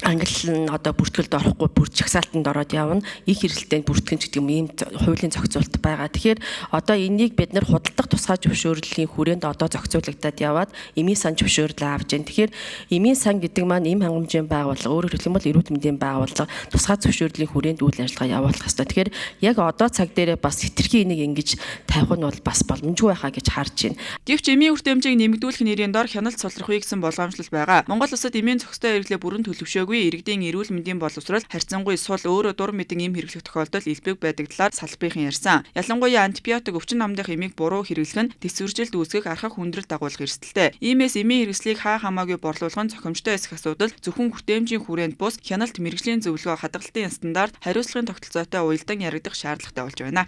англи нь одоо бүртгэлд орохгүй бүр чагсаалтанд ороод явна. Их хэрэглэлтэнд бүртгэж гэдэг юм ийм хуулийн зохицуулалт байгаа. Тэгэхээр одоо энийг бид нар худалдах тусгай зөвшөөрлийн хүрээнд одоо зохицуулагдаад яваад эмийн сан зөвшөөрлөө авч байна. Тэгэхээр эмийн сан гэдэг маань эм хангамжийн байгууллага, өөрөөр хэлэх юм бол эрүүл мэндийн байгууллага тусгай зөвшөөрлийн хүрээнд үйл ажиллагаа явуулах хэрэгтэй. Тэгэхээр яг одоо цаг дээрээ бас хэтэрхий энийг ингэж тавих нь бол бас боломжгүй байхаа гэж харж байна. Гэвч эмийн хүртээмжийг нэмэгдүүлэх нэрийн дор хяналт сулрахыг гэсэн болгоомжлол байгаа. Монгол улсад эмийн зохистой хэрэглээ бүрэн төлөвшөөгүй иргэдийн эрүүл мэндийн боловсрол харьцангуй сул өөрөө дур мэдэн эм хэрэглэх тохиолдол илбэг байдаг талаар салбарын ярьсан. Ялангуяа антибиотик өвчин намдах эмийг буруу хэрэглэх нь тэсвэржилт үүсгэх архах хүндрэл дагуулах эрсдэлтэй. Иймээс эмийн хэрэгслийг хаа хамаагүй борлуулах нь зохимжтой эсэх асуудал зөвхөн хүртээмжийн хүрээнд бус хяналт мэрэгжлийн зөвлөгөө хадгалтын стандарт хариуцлагын тогтолцоотой уялдан яригдах шаардлагатай болж байна.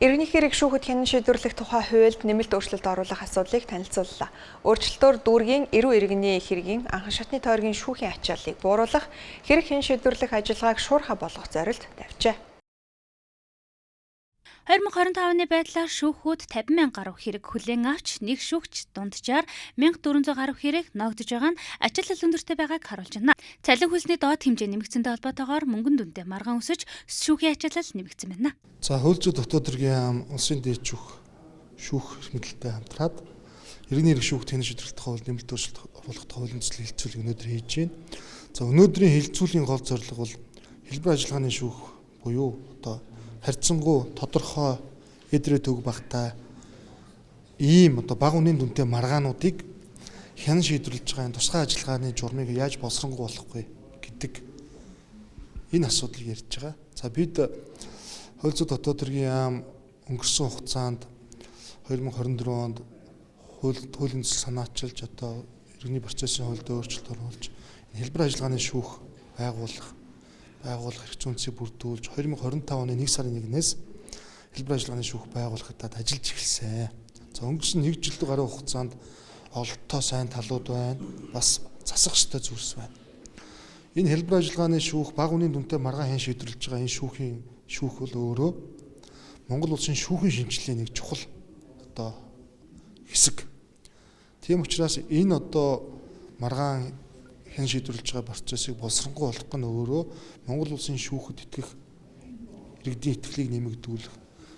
Иргэний хэрэг шүүхэд хянан шийдвэрлэх тухай хуульд нэмэлт өөрчлөлт оруулах асуудлыг танилцууллаа. Өөрчлөлтөөр дүүргийн эрүү иргэний хэргийн анхан шатны тойргийн шүүхийн ачааллыг бууруулах, хэрэг хянан шийдвэрлэх ажиллагааг шуурхай болгох зорилт тавьжээ. 2025 оны байдлаар шүүхүүд 50,000 гаруй хэрэг хүлээн авч нэг шүүгч дунджаар 1400 гаруй хэрэг ногдож байгаа нь ачаалал өндөртэй байгааг харуулж байна. Цалин хөлсний доод хэмжээ нэмэгдсэнтэй холбоотойгоор мөнгөн дүнтэй маргаан өсөж шүүхийн ачаалал нэмэгдсэн байна. За хөлзөө дотоод иргэн улсын дээд шүүх мэдлэлтэй хамтраад иргэний хэрэг шүүхт хянан шийдвэрлэх тухай нэмэлт өөрчлөлт оруулах хуулийн төсөл хилцүүлэг өнөөдөр хийж байна. За өнөөдрийн хилцүүлийн гол зорилго бол хэлбэр ажиллагааны шүүх буюу одоо харьцангуй тодорхой эдрээ төг багтай ийм одоо бага үнийн дүнтэй маргаануудыг хянан шийдвэрлэж байгаа энэ тусгай ажиллагааны журмыг яаж боловсронгуй болохгүй гэдэг энэ асуудлыг ярьж байгаа. За бид хууль зүйн дотоод хэргийн яам өнгөрсөн хугацаанд 2024 онд хуулийн төсөл санаачилж одоо иргэний процессын хуульд өөрчлөлт оруулж хэлбэр ажиллагааны шүүх байгуулах хэрэгцээ үнцийг бүрдүүлж 2025 оны 1 сарын 1-ээс хэлбэр ажиллагааны шүүх байгуулахад ажиллаж эхэлсэн. За өнгөрсөн 1 жилийн гаруй хугацаанд ололттой сайн талууд байна. Бас засах ёстой зүйлс байна. Энэ хэлбэр ажиллагааны шүүх бага үнийн дүнтэй маргаан хэн шийдвэрлэж байгаа энэ шүүх бол өөрөө Монгол улсын шүүхийн шинжилгээний нэг чухал одоо хэсэг. Тийм учраас энэ одоо маргаан хэн шийдвэрлэж байгаа процессыг боловсронгуй болгох нь өөрөө Монгол улсын шүүхэд итгэх иргэдийн итгэлийг нэмэгдүүлэх.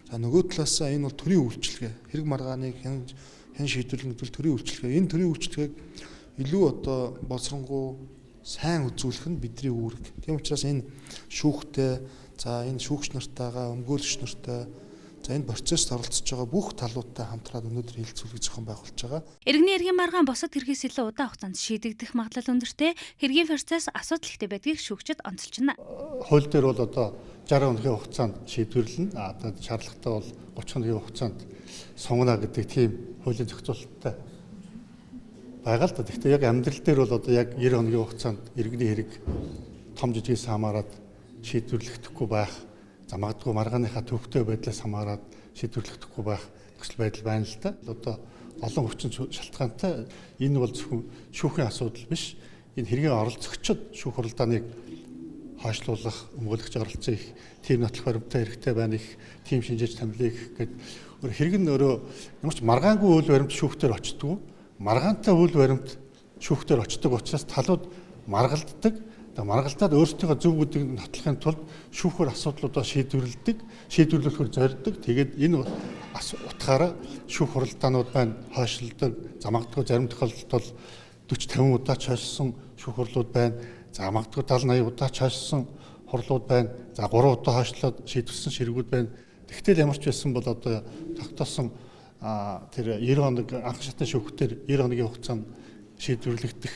За нөгөө талаасаа энэ бол төрийн үйлчилгээ. Хэрэг маргааныг хэн шийдвэрлэх гэдэг төрийн үйлчилгээ. Энэ төрийн үйлчилгээг илүү одоо боловсронгуй сайн үзүүлэх нь бидний үүрэг. Тийм учраас энэ шүүхтэй за энэ шүүгч нартайгаа өмгөөлөгч нартай за энэ процессд оролцож байгаа бүх талуудтай хамтраад өнөөдөр хилцүүлэх зохион байгуулж байгаа. Иргэний эргийн маргаан босод хэрэгээс илүү удаан хугацаанд шийдэгдэх магадлал өндөртэй. Хэргийн процесс асуудал ихтэй байдгийг шүүгчид онцолж байна. Хууль дээр бол одоо 60 хоногийн хугацаанд шийдвэрлэнэ. Одоо шаардлагатай бол 30 хоногийн хугацаанд сонгоно гэдэг тийм хуулийн зохицуулалттай байгаа л да. Гэхдээ яг амьдрал дээр бол одоо яг 90 хоногийн хугацаанд иргэний хэрэг том жижигээс хамаарат шийдвэрлэхдэггүй байх. За магадгүй маргааныхаа төвхтэй байдлаас хамаарат шийдвэрлэхдэггүй байх нөхцөл байдал байна л да. Одоо олон хүчин шалтгаантай энэ бол зөвхөн шүүхийн асуудал биш. Энэ хэргийн оролцогчид шүүх хуралдааныг хойшлуулах, өмгөөлөгч оролцсон их тим нотлох баримттай хэрэгтэй байна их тим шинжээч тамилыг гэхэд хэрэг нь өөрөө ямар ч маргаангүй үйл баримт шүүхтэр очтгүй. Маргаантай үйл баримт шүүхтэр очдог учраас талууд маргалддаг. Маргалдаад өөрсдийнхөө зөв бүдгийг нотлохын тулд шүүхээр асуудлуудаа шийдвэрлэхээр зорддог. Тэгээд энэ утгаараа шүүх хуралдаанууд байна хойшлдог. За магадгүй зарим тохиолдолд бол 40-50 удаа чойшсон шүүх хурлууд байна. За магадгүй 70-80 удаа чойшсон хурлууд байна. За 3 удаа хойшлоод шийдвэрсэн ширгүүд байна. Тэгтэл ямар ч байсан бол одоо тогтоосон тэр 90 хоног анх шатны шүүхтэр 90 хоногийн хугацаанд шийдвэрлэгдэх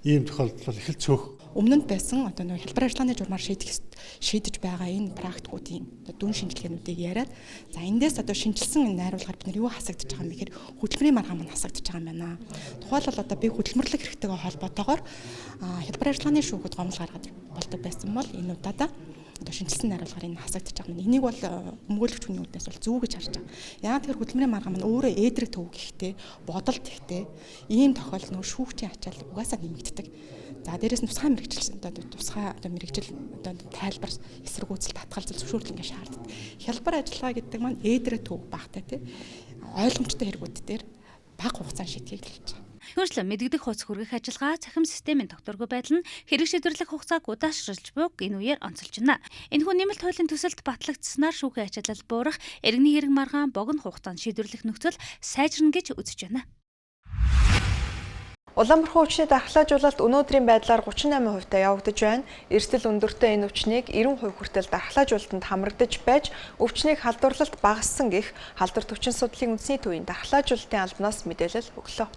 ийм тохиолдол бол их л цөөх. Өмнө нь байсан одоо нэг хэлбэр ажиллагааны журмаар шийдэж байгаа энэ практикуудын дүн шинжилгээнүүдийг яриад за эндээс одоо шинжилсэн энэ найруулгаар бид нар юу хасагдж байгаа юм гэхээр хөдөлмөрийн маргаан мань хасагдж байгаа юм байна. Тухайлбал одоо би хөдөлмөрлөх хэрэгтэйгээ холбоотойгоор хэлбэр ажиллагааны шүүхэд гомдол гаргаад болдог байсан бол энэ удаадаа одоо шинжилсэн найруулгаар энэ хасагдж байгаа юм. Энийг бол өмгөөлөгч хүний үднээс бол зүг гэж харж байгаа. Яг тэр хөдөлмөрийн маргаан мань өөрөө ээдрэг төв гэхтэй бодолт ихтэй ийм тохиолдол нөө шүүгчийн ачаал угаасаа нэмэгддэг. За дээрээс нь тусгай мэрэгжил одоо мэрэгжил одоо тайлбар эсэргүүцэл татгалзал зөвшөөрлөн ингэ шаарддаг. Хялбар ажиллагаа гэдэг маань ээдрээ төв багтай тий ойлгомжтой хэрэгүүд дээр бага хугацаанд шийдгийг хэлж байгаа. Хөрслө мэдгдэх хуц хүргэх ажиллагаа цахим системийн докторгүй байдал нь хэрэг шийдвэрлэх хугацааг удаашруулж буйг энэ үеэр онцолж байна. Энэхүү нэмэлт хуулийн төсөлд батлагдсанаар шүүхийн ачаалал буурах, иргэний хэрэг маргаан богино хугацаанд шийдвэрлэх нөхцөл сайжирна гэж үзэж байна. Улаанбархан өвчний дархлаажуулалт өнөөдрийн байдлаар 38% явагдаж байна. Эрсдэл өндөртэй энэ өвчнийг 90% хүртэл дархлаажуулалтанд хамрагдаж байж, өвчнийг халдварлалт багассан гэх халдвар төвчин судлалын үндэсний төвийн дархлаажуулалтын албанаас мэдээлэл өглөө.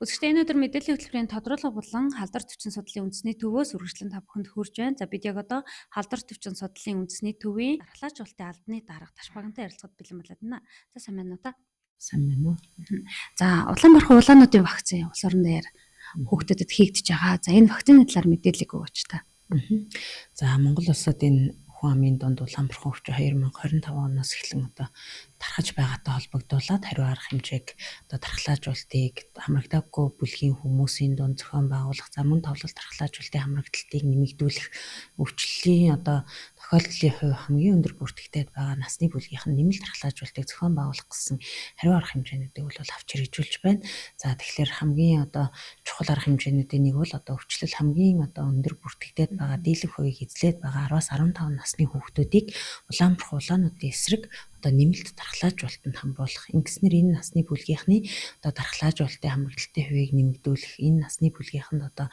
Үзэгчдээ өнөөдөр мэдээллийн хөтөлбөрийн тодруулга болон халдвар төвчин судлалын үндэсний төвөөс үргэлжлэн та бүхэнд хүрж байна. За бид яг одоо халдвар төвчин судлалын үндэсний төвийн дархлаажуулалтын албаны дарга Ташбагантай ярилцахад бэлэн болоод байна. За сайн байна уу та? Сайн байна уу? За Улаанбархан улаануудын вакцины улс орон дээр хүүхдэдэд хийгдэж байгаа. За энэ вакцины талаар мэдээлэл өгөөч та. За Монгол улсад энэ хүн амын дунд Улаанбархан өвчин 2025 оноос эхлэн одоо тархаж байгаатай холбогдуулаад хариу арга хэмжээг одоо дархлаажуултыг хамрагдаагүй бүлгийн хүмүүсийн дунд зохион байгуулах, за мөн товлол дархлаажуултын хамрагдалтыг нэмэгдүүлэх, өвчлөлийн одоо тохиолдлын хувь хамгийн өндөр бүртгэгдээд байгаа насны бүлгийнхэн нэмэлт дархлаажуултыг зохион байгуулах гэсэн хариу арга хэмжээнүүдийг бол авч хэрэгжүүлж байна. За тэгэхээр хамгийн одоо чухал арга хэмжээнүүдийн нэг бол одоо өвчлөл хамгийн одоо өндөр бүртгэгдээд байгаа дийлэнх хувийг эзлээд байгаа 10-аас 15 насны хүүхдүүдийг Улаанбархан улаануудын эсрэг одоо нэмэлт дархлаажуулалтанд хамруулах. Ингэснээр энэ насны бүлгийнхний одоо дархлаажуулалтын хамрагдалтын хувийг нэмэгдүүлэх, энэ насны бүлгийнханд одоо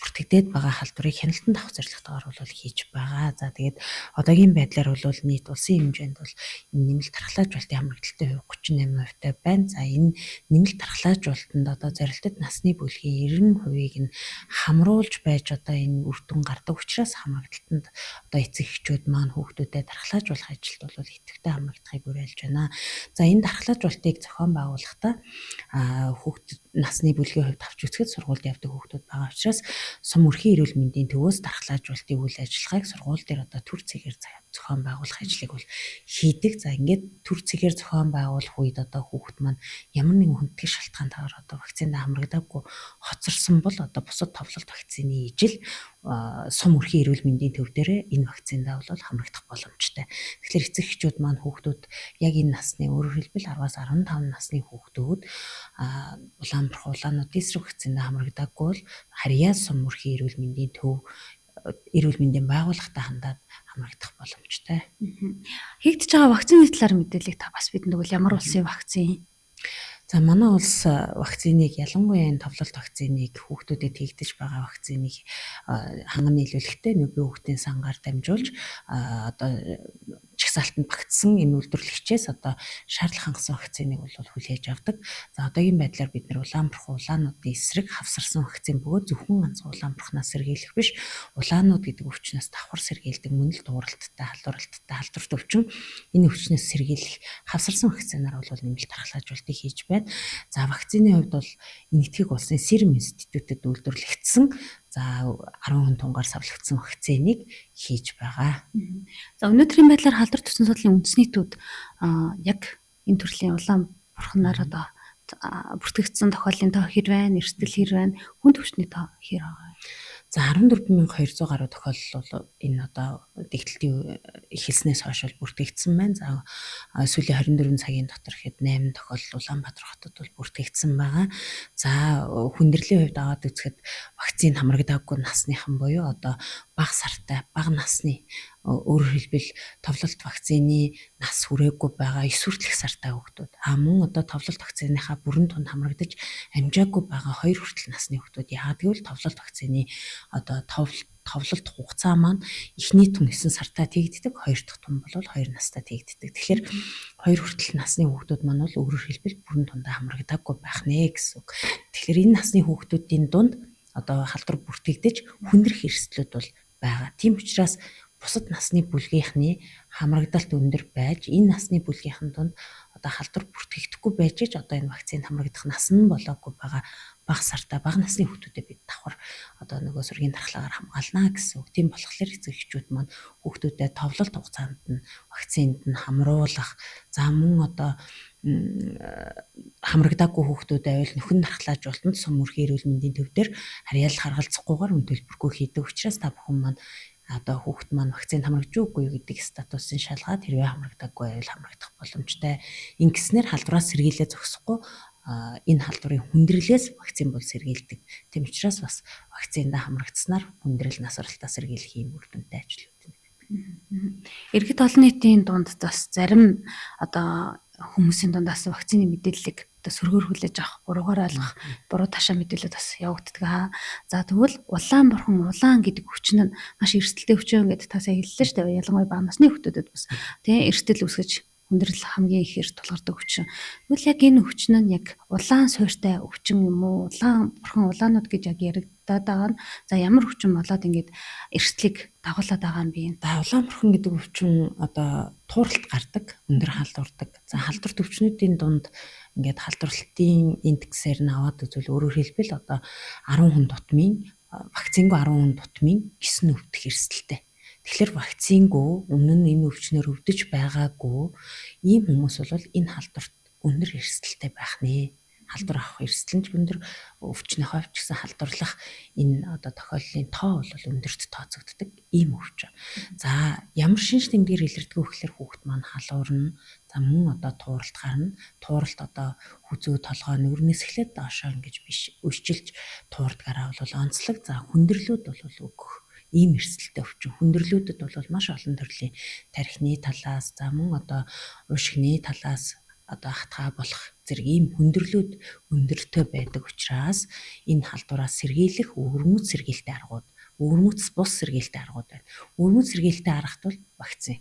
бүртгэгдээд байгаа халдварыг хяналтанд авах зорилготойгоор бол хийж байгаа. За тэгээд одоогийн байдлаар бол нийт улсын хэмжээнд бол энэ нэмэлт тархлаажуулалтын хамрагдaltaй хувь 38%-тай байна. За энэ нэмэлт тархлаажуулалтанд одоо зорилттой насны бүлгийн 90%-ийг нь хамруулж байж одоо энэ үр дүн гардаг учраас хамрагдалтанд одоо эцэг эхчүүд маань хүүхдүүдэд тархлаажуулах ажилд бол идэвхтэй хамрагдахыг уриалж байна. За энэ тархлаажуулалтыг зохион байгуулахдаа хүүхд насны бүлгийн хувьд авч үзэхэд сургуульд явдаг хүүхдүүд байгаа учраас сум өрхийн эрүүл мэндийн төвөөс тархлаажуулалтын үйл ажиллагааг сургууль дээр одоо төр цэгээр зохион байгуулах ажлыг бол хийдэг. За ингээд төр цэгээр зохион байгуулах үед одоо хүүхд маань ямар нэгэн хүндэтгэх шалтгаантайгаар одоо вакцинд хамрагдаагүй хоцорсон бол одоо бусад товлолт вакцины ижил сум өрхийн эрүүл мэндийн төв дээр энэ вакциндаа бол хамрагдах боломжтой. Тэгэхээр эцэг эхчүүд маань хүүхдүүд яг энэ насны өөрөөр хэлбэл 10-аас 15 насны хүүхдүүд Улаанбарх улаанууд эсрэг вакциндаа хамрагдаагүй бол харьяа сум өрхийн эрүүл мэндийн төв эрүүл мэндийн байгууллагатай хандаад хамрагдах боломжтой. Хийгдэж байгаа вакцины талаар мэдээлэл та бас бидэнд өгвөл ямар улсын вакцин? За манай улс вакциныг ялангуяа энэ товлолт вакциныг хүүхдүүдэд хийгдэж байгаа вакциныг ханган нийлүүлэхдээ нөхөн хүүхдийн сангаар дамжуулж одоо чагсаалтанд багтсан энэ үйлдвэрлэгчээс одоо шаардлага хангасан вакциныг бол хүлээж авдаг. За одоогийн байдлаар бид нар Улаанбарх улаануудын эсрэг хавсарсан вакцин бөгөөд зөвхөн ганц Улаанбархнаас сэргийлэх биш, улаанууд гэдэг өвчнөөс давхар сэргийлдэг мөн л дууралттай, халдваралттай өвчин энэ өвчнөөс сэргийлэх хавсарсан вакцинаар бол нэмэлт тархлаажуулалтыг хийж байна. За вакцины хувьд бол Энэтхэг улсын Сирем институтэд үйлдвэрлэгдсэн за 10 тунгаар савлагдсан вакциныг хийж байгаа. За өнөөдрийн байдлаар халдвар төссөн судлалын үндэсний төд яг энэ төрлийн Улаанбархнаар одоо бүртгэгдсэн тохиоллын тоо хэр байна, эрсдэл хэр байна, хүн төвчний тоо хэр байгаа. За 14200 гаруй тохиолдол бол энэ одоо дэгдэлтийн эхэлснээс хойш бүртгэгдсэн байна. За сүүлийн 24 цагийн дотор хэд 8 тохиолдол Улаанбаатар хотод бол бүртгэгдсэн байгаа. За хүндрэлийн хувьд аваад үзэхэд вакцины хамрагдаагүй насныхан буюу одоо бага сартай, бага насны өөрөөр хэлбэл товлолт вакцины нас хүрээгүй байгаа 9 хүртэлх сартай хүүхдүүд мөн одоо товлолт вакциныхаа бүрэн тунд хамрагдаж амжаагүй байгаа 2 хүртэл насны хүүхдүүд яагаад гэвэл товлолт вакцины одоо товлолт хугацаа маань эхний тун 9 сартаа тэгддэг, хоёр дахь тун бол 2 настай тэгддэг. Тэгэхээр 2 хүртэл насны хүүхдүүд маань бол өөрөөр хэлбэл бүрэн тундаа хамрагдаагүй байх нэ гэсэн үг. Тэгэхээр энэ насны хүүхдүүдийн дунд одоо халдвар бүртгэгдэж хүндрэх эрсдлүүд бол байгаа. Тийм учраас бусад насны бүлгийнхний хамрагдалт өндөр байж энэ насны бүлгийнхэн донд одоо халдвар бүртгэгдэхгүй байж ч одоо энэ вакцинд хамрагдах нас нь болоогүй байгаа бага сартай бага насны хүүхдүүдэд бид давхар одоо нөгөө сургийн дархлаагаар хамгаална гэсэн үг. Тийм болохоор эцэг эхчүүд маань хүүхдүүдэд товлолт хугацаанд нь вакцинд нь хамруулах за мөн одоо хамрагдаагүй хүүхдүүд байвал нөхөн дархлаажуулалтанд сум өрхийн эрүүл мэндийн төв дээр харьяалал харгалзахгүйгээр үн төлбөргүй хийдэг учраас та бүхэн маань одоо хүүхд маань вакцинд хамрагдж үгүй гэдэг статусын шалгаад хэрвээ хамрагдаагүй байвал хамрагдах боломжтой. Ингэснээр халдвараас сэргийлээ зогсохгүй энэ халдварын хүндрэлээс вакцин бол сэргийлдэг. Тийм учраас бас вакциндаа хамрагдсанаар хүндрэл насваралтаа сэргийлэх юм үр дүнтэй ажил үүдэг. Иргэд олон нийтийн дунд бас зарим одоо хүмүүсийн дундаас вакцины мэдээллийг одоо сөргөөр хүлээж авах, буруугаар ойлгох, буруу ташаа мэдээлэлд бас явагддаг. За тэгвэл Улаанбархан улаан гэдэг өвчин нь маш эрсдэлтэй өвчин гэдэг та сая хэллээ шүү дээ. Ялангуяа бага насны хүүхдэд бас тийм эрсдэл үүсгэж хүндрэл хамгийн ихээр тулгардаг өвчин. Тэгвэл яг энэ өвчин нь яг улаан суурьтай өвчин юм уу? Улаанбархан улаанууд гэж яг яригдаад байгаа нь за ямар өвчин болоод ингэж эрсдлийг дагуулад байгаа юм бэ? За Улаанбархан гэдэг өвчин одоо тууралт гардаг, өндөр халдвардаг. За халдварт өвчнүүдийн дунд ингээд халдварлалтын индексээр нь аваад үзвэл өөрөөр хэлбэл одоо 10 хүн тутмын вакцингүй 10 хүн тутмын 9 өвдөх эрсдэлтэй. Тэгэхээр вакцингүй өмнө нь энэ өвчнөр өвдөж байгаагүй ийм хүмүүс бол энэ халдварт өндөр эрсдэлтэй байх нэ. Халдвар авах эрсдэл нь өндөр өвчнөө хойч гэсэн халдварлах энэ одоо тохиоллын тоо бол өндөрт тооцогддог ийм өвчин. За ямар шинж тэмдгээр илэрдэг вэ гэхээр хүүхэд маань халуурна. За мөн одоо тууралт гарна. Тууралт одоо хүзүү толгой нүрнээс эхлээд доошоо ингэж биш өсчилж туурдгаараа бол онцлог. За хүндрэлүүд бол өгөх ийм эрсдэлтэй өвчин. Хүндрэлүүдэд бол маш олон төрлийн тархины талаас за мөн одоо уушигны талаас одоо хатгаа болох зэрэг ийм хүндрэлүүд өндөртэй байдаг учраас энэ халдвараас сэргийлэх өвөрмөц сэргийлтэй аргууд, өвөрмөц бус сэргийлтэй аргууд байна. Өвөрмөц сэргийлтэй аргат бол вакцин.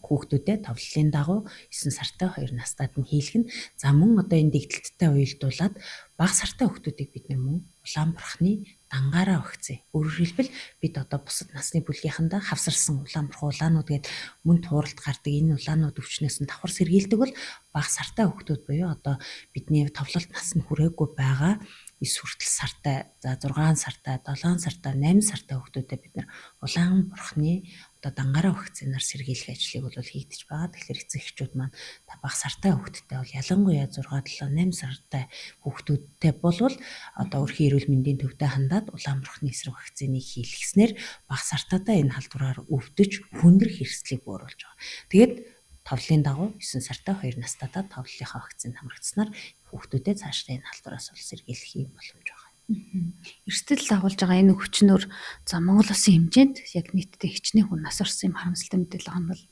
Хүүхдүүдэд товлолын дагуу 9 сартай 2 настайд нь хийлгэн. За мөн одоо энэ дэгдэлттэй уялдуулаад бага сартай хүүхдүүдийг бид мөн улаан бурхны дангаараа вакцин. Өөрөөр хэлбэл бид одоо бусад насны бүлгийнхандаа хавсарсан улаан бурхан улаанууд гээд мөн тууралд гардаг энэ улаанууд өвчнөөс нь давхар сэргийлдэг бол бага сартай хүүхдүүд буюу одоо бидний товлолт нас нь хүрээгүй байгаа 9 хүртэл сартай, за 6 сартай, 7 сартай, 8 сартай хүүхдүүдэд бид нар улаан бурхны одоо дангаараа вакцинаар сэргийлэх ажлыг бол хийгдэж байгаа. Тэгэхээр эцэг эхчүүд маань бага сартай хүүхдтэй бол ялангуяа 6, 7, 8 сартай хүүхдүүдтэй болвол одоо өрхийн эрүүл мэндийн төвдөө хандаад улаан бурхны эсрэг вакциныг хийлгэснээр бага сартаадаа энэ халдвараар өвдөж хүндрэх эрсдлийг бууруулж байгаа. Тэгээд товлолын дагуу 9 сартай 2 настайдаа товлолынхаа вакцинд хамрагдсанаар хүүхдүүдэд цаашдаа энэ халдвараас бол сэргийлэх юм боломж байгаа. Эрсдэл агуулж байгаа энэ өвчнөр за Монгол Улсын хэмжээнд яг нийтдээ хичнээн хүн нас орсон юм харамсалтай мэдээлэл байгаа юм бол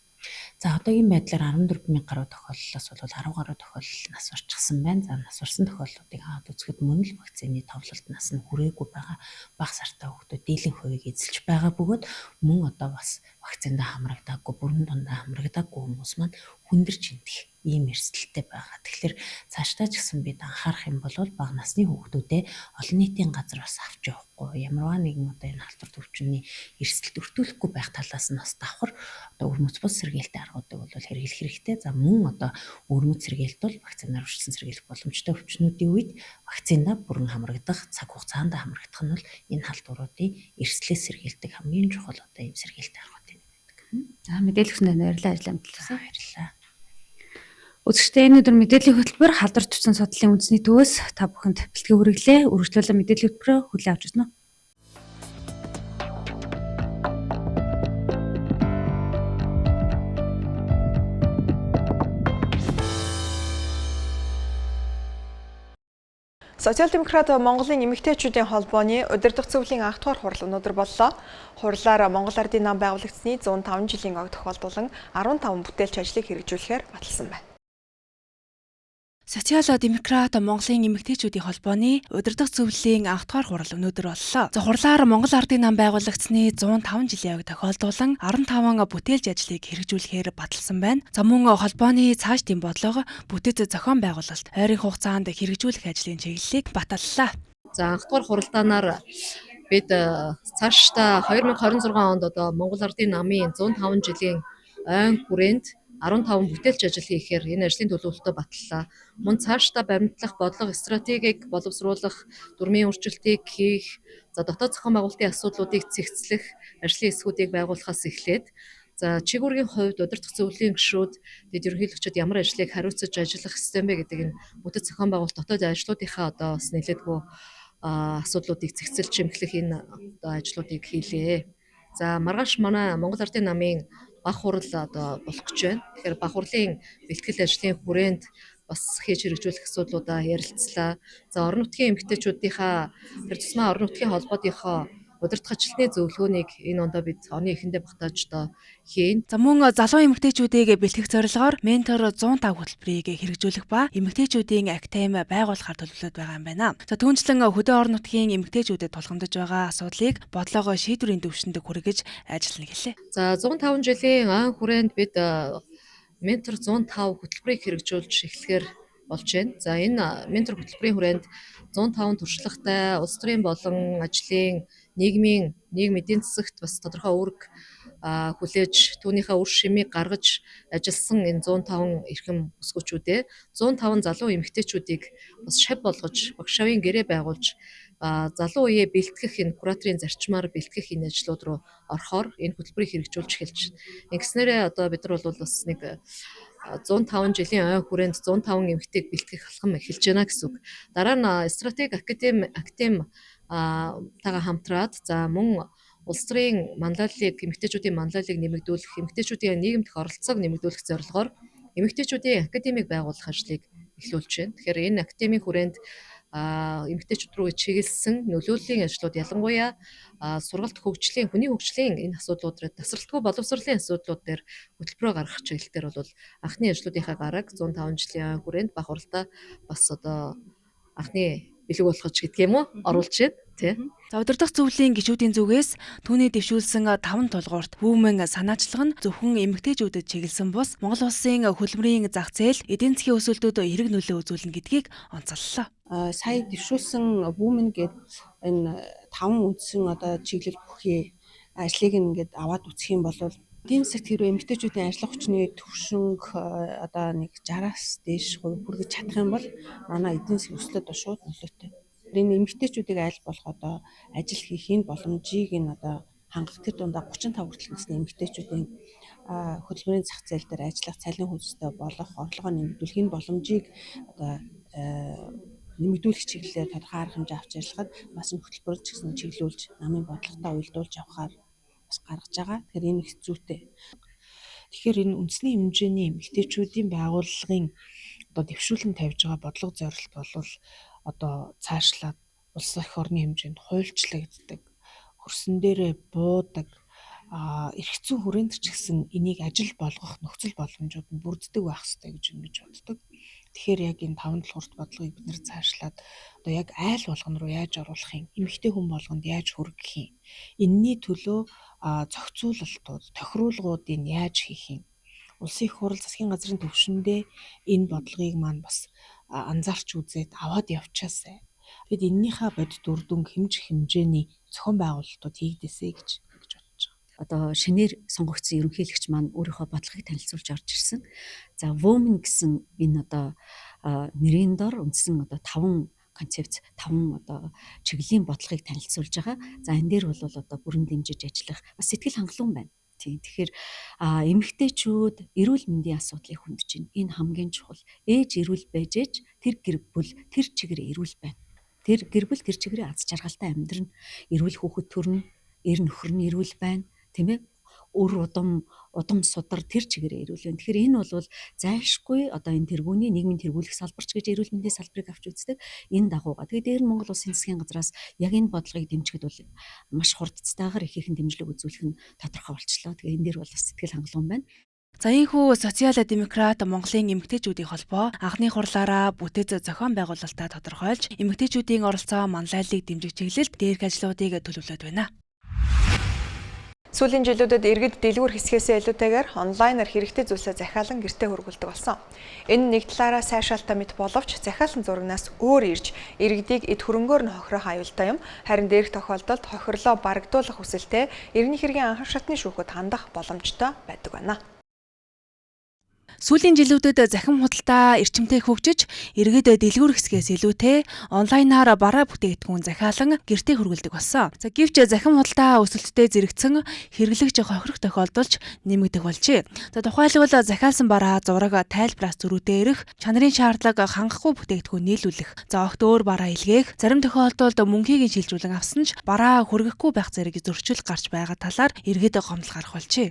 за одоогийн байдлаар 14,000 гаруй тохиолдлоос бол 10 гаруй тохиолдол нас орчихсан байна. За нас орсон тохиолдлуудыг хаад үзэхэд мөн л вакцины товлолт нас нь хүрээгүй байгаа бага сартай хүүхдүүд дийлэн хувийг эзэлж байгаа бөгөөд мөн одоо бас вакциндаа хамрагдаагүй, бүрэн дундаа хамрагдаагүй хүмүүс маань хүндэрч идэх ийм эрсдэлтэй байгаа. Тэгэхээр цаашдаа ч гэсэн бид анхаарах юм бол бага насны хүүхдүүдээ олон нийтийн газар бас авч явахгүй ямарваа нэгэн одоо энэ халдвар төвчний эрсдэлд өртүүлэхгүй байх талаас нь бас давхар одоо өвөрмөц бус сэргийлтэй аргуудыг бол хэрэглэх хэрэгтэй. За мөн одоо өвөрмөц сэргийлт бол вакцинаар урьдчилан сэргийлэх боломжтой өвчнүүдийн үед вакциндаа бүрэн хамрагдах, цаг хугацаанд хамрагдах нь бол энэ халдваруудын эрсдлээс сэргийлдэг хамгийн чухал одоо ийм сэргийлтэй аргууд юм байдаг. За мэдээлэл өгсөнд баярлалаа ажил амтлаа. Баярлалаа. Үзэгчдээ энэ өдөр мэдээллийн хөтөлбөр халдвар төвчсөн судлалын үндэсний төвөөс та бүхэнд бэлтгэн хүргэлээ. Үргэлжлүүлэн мэдээллийн хөтөлбөрөөр хүлээн авч байна уу? Социал-демократ Монголын эмэгтэйчүүдийн холбооны удирдах зөвлөлийн анх дугаар хурал өнөөдөр боллоо. Хурлаар Монгол Ардын нам байгуулагдсны 105 жилийн ог тохиолдуулан 15 бүтээлч ажлыг хэрэгжүүлэхээр баталсан байна. Социал-демократ Монголын эмэгтэйчүүдийн холбооны удирдах зөвлөлийн анх дугаар хурал өнөөдөр боллоо. За хурлаар Монгол Ардын нам байгуулагдсны 105 жилийн ог тохиолдуулан 15 бүтээлч ажлыг хэрэгжүүлэхээр баталсан байна. За мөн холбооны цаашдын бодлого бүтэц зохион байгуулалт ойрын хугацаанд хэрэгжүүлэх ажлын чиглэлийг баталлаа. За анх дугаар хуралдаанаар бид цаашдаа 2026 онд одоо Монгол Ардын намын 105 жилийн ойн хүрээнд 15 бүтээлч ажил хийхээр энэ ажлын төлөвлөлтөд батллаа. Мөн цаашдаа баримтлах бодлого стратегийг боловсруулах, дүрмийн өөрчлөлтийг хийх, за дотоод зохион байгуулалтын асуудлуудыг цэгцлэх, ажлын эсгүүдийг байгуулахаас эхлээд за чиг үүргийн хувьд удирдах зөвлөлийн гишүүд дэд ерөнхийлөгчид ямар ажлыг хариуцаж ажиллах ёстой бэ гэдэг энэ бүтэц зохион байгуулалт дотоод ажлуудынхаа одоо бас нэлээдгүй асуудлуудыг цэгцэлж чимэглэх энэ одоо ажлуудыг хийлээ. За маргааш манай Монгол Ардын намын баг хурал одоо болох гэж байна. Тэгэхээр баг хурлын бэлтгэл ажлын хүрээнд бас хийж хэрэгжүүлэх асуудлуудаа ярилцлаа. За орон нутгийн эмэгтэйчүүдийнхаа тэр тусмаа орон нутгийн холбоодынхоо удирдах ажилтны зөвлөгөөнийг энэ ондоо бид оны эхэндээ багтааж одоо хийн. За мөн залуу эмэгтэйчүүдийг бэлтгэх зорилгоор ментор 105 хөтөлбөрийг хэрэгжүүлэх ба эмэгтэйчүүдийн академи байгуулахаар төлөвлөд байгаа юм байна. За түүнчлэн хөдөө орон нутгийн эмэгтэйчүүдэд тулгамдж байгаа асуудлыг бодлогоо шийдвэрийн дэвшинд хүргэж ажиллана гэлээ. За 105 жилийн ойн хүрээнд бид ментор 105 хөтөлбөрийг хэрэгжүүлж эхлэхээр болж байна. За энэ ментор хөтөлбөрийн хүрээнд 105 туршлагатай улс төрийн болон ажлын нийгмийн эдийн засагт бас тодорхой үүрэг хүлээж түүнийхээ үр шимийг гаргаж ажилласан энэ 105 эрхэм өсгөөчүүдээ 105 залуу эмэгтэйчүүдийг бас шав болгож багшаавын гэрээ байгуулж залуу үеэ бэлтгэх энэ кураторын зарчмаар бэлтгэх энэ ажлууд руу орохоор энэ хөтөлбөрийг хэрэгжүүлж эхэлж байна. Ингэснээрээ одоо бид нар бол бас нэг 105 жилийн ойн хүрээнд 105 эмэгтэйг бэлтгэх алхам эхэлж байна гэсэн үг. Дараа нь стратеги академи тагаа хамтраад за мөн улс төрийн манлайллыг эмэгтэйчүүдийн манлайллыг нэмэгдүүлэх, эмэгтэйчүүдийн нийгэм дэх оролцоог нэмэгдүүлэх зорилгоор эмэгтэйчүүдийн академиг байгуулах ажлыг эхлүүлж байна. Тэгэхээр энэ академийн хүрээнд эмэгтэйчүүд рүү чиглэсэн нөлөөллийн ажлууд ялангуяа сургалт хөгжлийн, хүний хөгжлийн энэ асуудлууд, тасралтгүй боловсролын асуудлууд дээр хөтөлбөрөөр гаргах чиглэлээр бол анхны ажлуудынхаа гараг 105 жилийн хүрээнд бах уралдаа бас одоо анхны бэлэг болгож гэдэг юм уу оруулж байна тий. За удирдах зөвлөлийн гишүүдийн зүгээс түүний дэвшүүлсэн 5 тулгуурт Women санаачлага нь зөвхөн эмэгтэйчүүдэд чиглэсэн бус Монгол улсын хөлбөрийн зах зээл, эдийн засгийн өсөлтөд хэрэг нөлөө үзүүлнэ гэдгийг онцоллоо. Сая дэвшүүлсэн Women гэдэг энэ 5 үндсэн одоо чиглэл бүхий ажлыг ингээд аваад үзэх юм бол эдийн засагт хэрвээ эмэгтэйчүүдийн ажиллах хүчний төвшинг одоо нэг 60-аас дээш хувь хүргэж чадах юм бол манай эдийн засгийн өсөлтөд шууд нөлөөтэй. Энэ эмэгтэйчүүдийг аль болох одоо ажил хийхин боломжийг нь одоо хангах тэр дундаа 35 хүртэл насны эмэгтэйчүүдийн хөдөлмөрийн зах зээл дээр ажиллах цалин хөлстэй болох орлогоо нэмэгдүүлэхийн боломжийг одоо нэмэгдүүлэх чиглэлээр тодорхой арга хэмжээ авч ажиллахад бас энэ хөтөлбөрөөр ч гэсэн чиглүүлж намын бодлоготой уялдуулж явахаар бас гаргаж байгаа. Тэгэхээр энэ их зүйтэй. Тэгэхээр энэ үндэсний хэмжээний эмэгтэйчүүдийн байгууллагын одоо дэвшүүлэн тавьж байгаа бодлого зорилт бол одоо цаашлаад улс эх орны хэмжээнд хуульчлагддаг, хөрсөн дээрээ буудаг, эрх зүйн хүрээнд ч гэсэн энийг ажил болгох нөхцөл боломжууд нь бүрддэг байх ёстой гэж боддог. Тэгэхээр яг энэ 5 тулгуурт бодлогыг бид нэр цаашлаад одоо яг айл болгон руу яаж оруулах юм, эмэгтэй хүн болгонд яаж хүргэх юм, энэний төлөө зохицуулалтууд, тохируулгуудыг яаж хийх юм, улсын их хурл засгийн газрын төвшөндөө энэ бодлогыг маань бас анзаарч үзээд аваад явчаасай. Тэгэд эннийхээ бодит үр дүн хэмжээний зохион байгуулалтууд хийгдээсэй гэж бодож байгаа. Одоо шинээр сонгогдсон ерөнхийлөгч маань өөрийнхөө бодлогыг танилцуулж орж ирсэн. За Women гэсэн энэ одоо нэрийн дор үндсэн одоо 5 концепц 5 одоо чиглэлийн бодлогыг танилцуулж байгаа. За энэ дээр бол одоо бүрэн дэмжиж ажиллах бас сэтгэл хангалуун байна. Тэгэхээр эмэгтэйчүүд эрүүл мэндийн асуудлыг хүндэж байна. Энэ хамгийн чухал. Ээж эрүүл байж ээж тэр гэр бүл тэр чигээр эрүүл байна. Тэр гэр бүл тэр чигээр аз жаргалтай амьдрна. Эрүүл хүүхэд төрнө. Эр нөхөр нь эрүүл байна. Тийм ээ? Өр удам судар тэр чигээр эрүүл байна. Тэгэхээр энэ бол зайлшгүй одоо энэ тэргүүний нийгмийн тэргүүлэх салбарч гэж эрүүл мэндийн салбарыг авч үздэг. Энэ дагууга. Тэгээд дээр нь Монгол Улсын засгийн газраас яг энэ бодлогыг дэмжихэд бол маш хурдцтайгаар их ихэнх дэмжлэг үзүүлэх нь тодорхой болчлоо. Тэгээд энэ дээр бол бас сэтгэл хангалуун байна. За ийхүү социал-демократ Монголын эмэгтэйчүүдийн холбоо анхны хурлаараа бүтэц зохион байгуулалтаа тодорхойлж эмэгтэйчүүдийн оролцоо манлайллыг дэмжих чиглэлд дээрх ажлуудыг төлөвлөд байна. Сүүлийн жилүүдэд иргэд дэлгүүр хэсгээсээ илүүтэйгээр онлайнаар хэрэгтэй зүйлсээ захиалан гэртээ хөргүүлдэг болсон. Энэ нэг талаараа сайшаалтай мэт боловч захиалсан зурагнаас өөр ирж иргэдийг эд хөрөнгөөр нь хохирох аюултай юм. Харин дээрх тохиолдолд хохирлоо барагдуулах хүсэлтэй иргэний хэргийн анхан шатны шүүхэд хандах боломжтой байдаг байна. Сүүлийн жилүүдэд захин худалдаа эрчимтэй хөгжиж, иргэд дэлгүүр хэсгээс илүүтэй онлайнаар бараа бүтээгдэхүүн захиалан гэртээ хөргүүлдэг болсон. За гэвч захин худалдаа өсөлттэй зэрэгцэн хэрэглэгч хохирох тохиолдолч нэмэгдэх болжээ. За тухайлбал захиалсан бараа зураг тайлбараас зөрүүтэй ирэх, чанарын шаардлага хангахгүй бүтээгдэхүүн нийлүүлэх, за огт өөр бараа илгээх, зарим тохиолдолд мөнхийг шилжүүлэн авсан ч бараа хүргэхгүй байх зэрэг зөрчил гарч байгаа талаар иргэд гомдол гарах болжээ.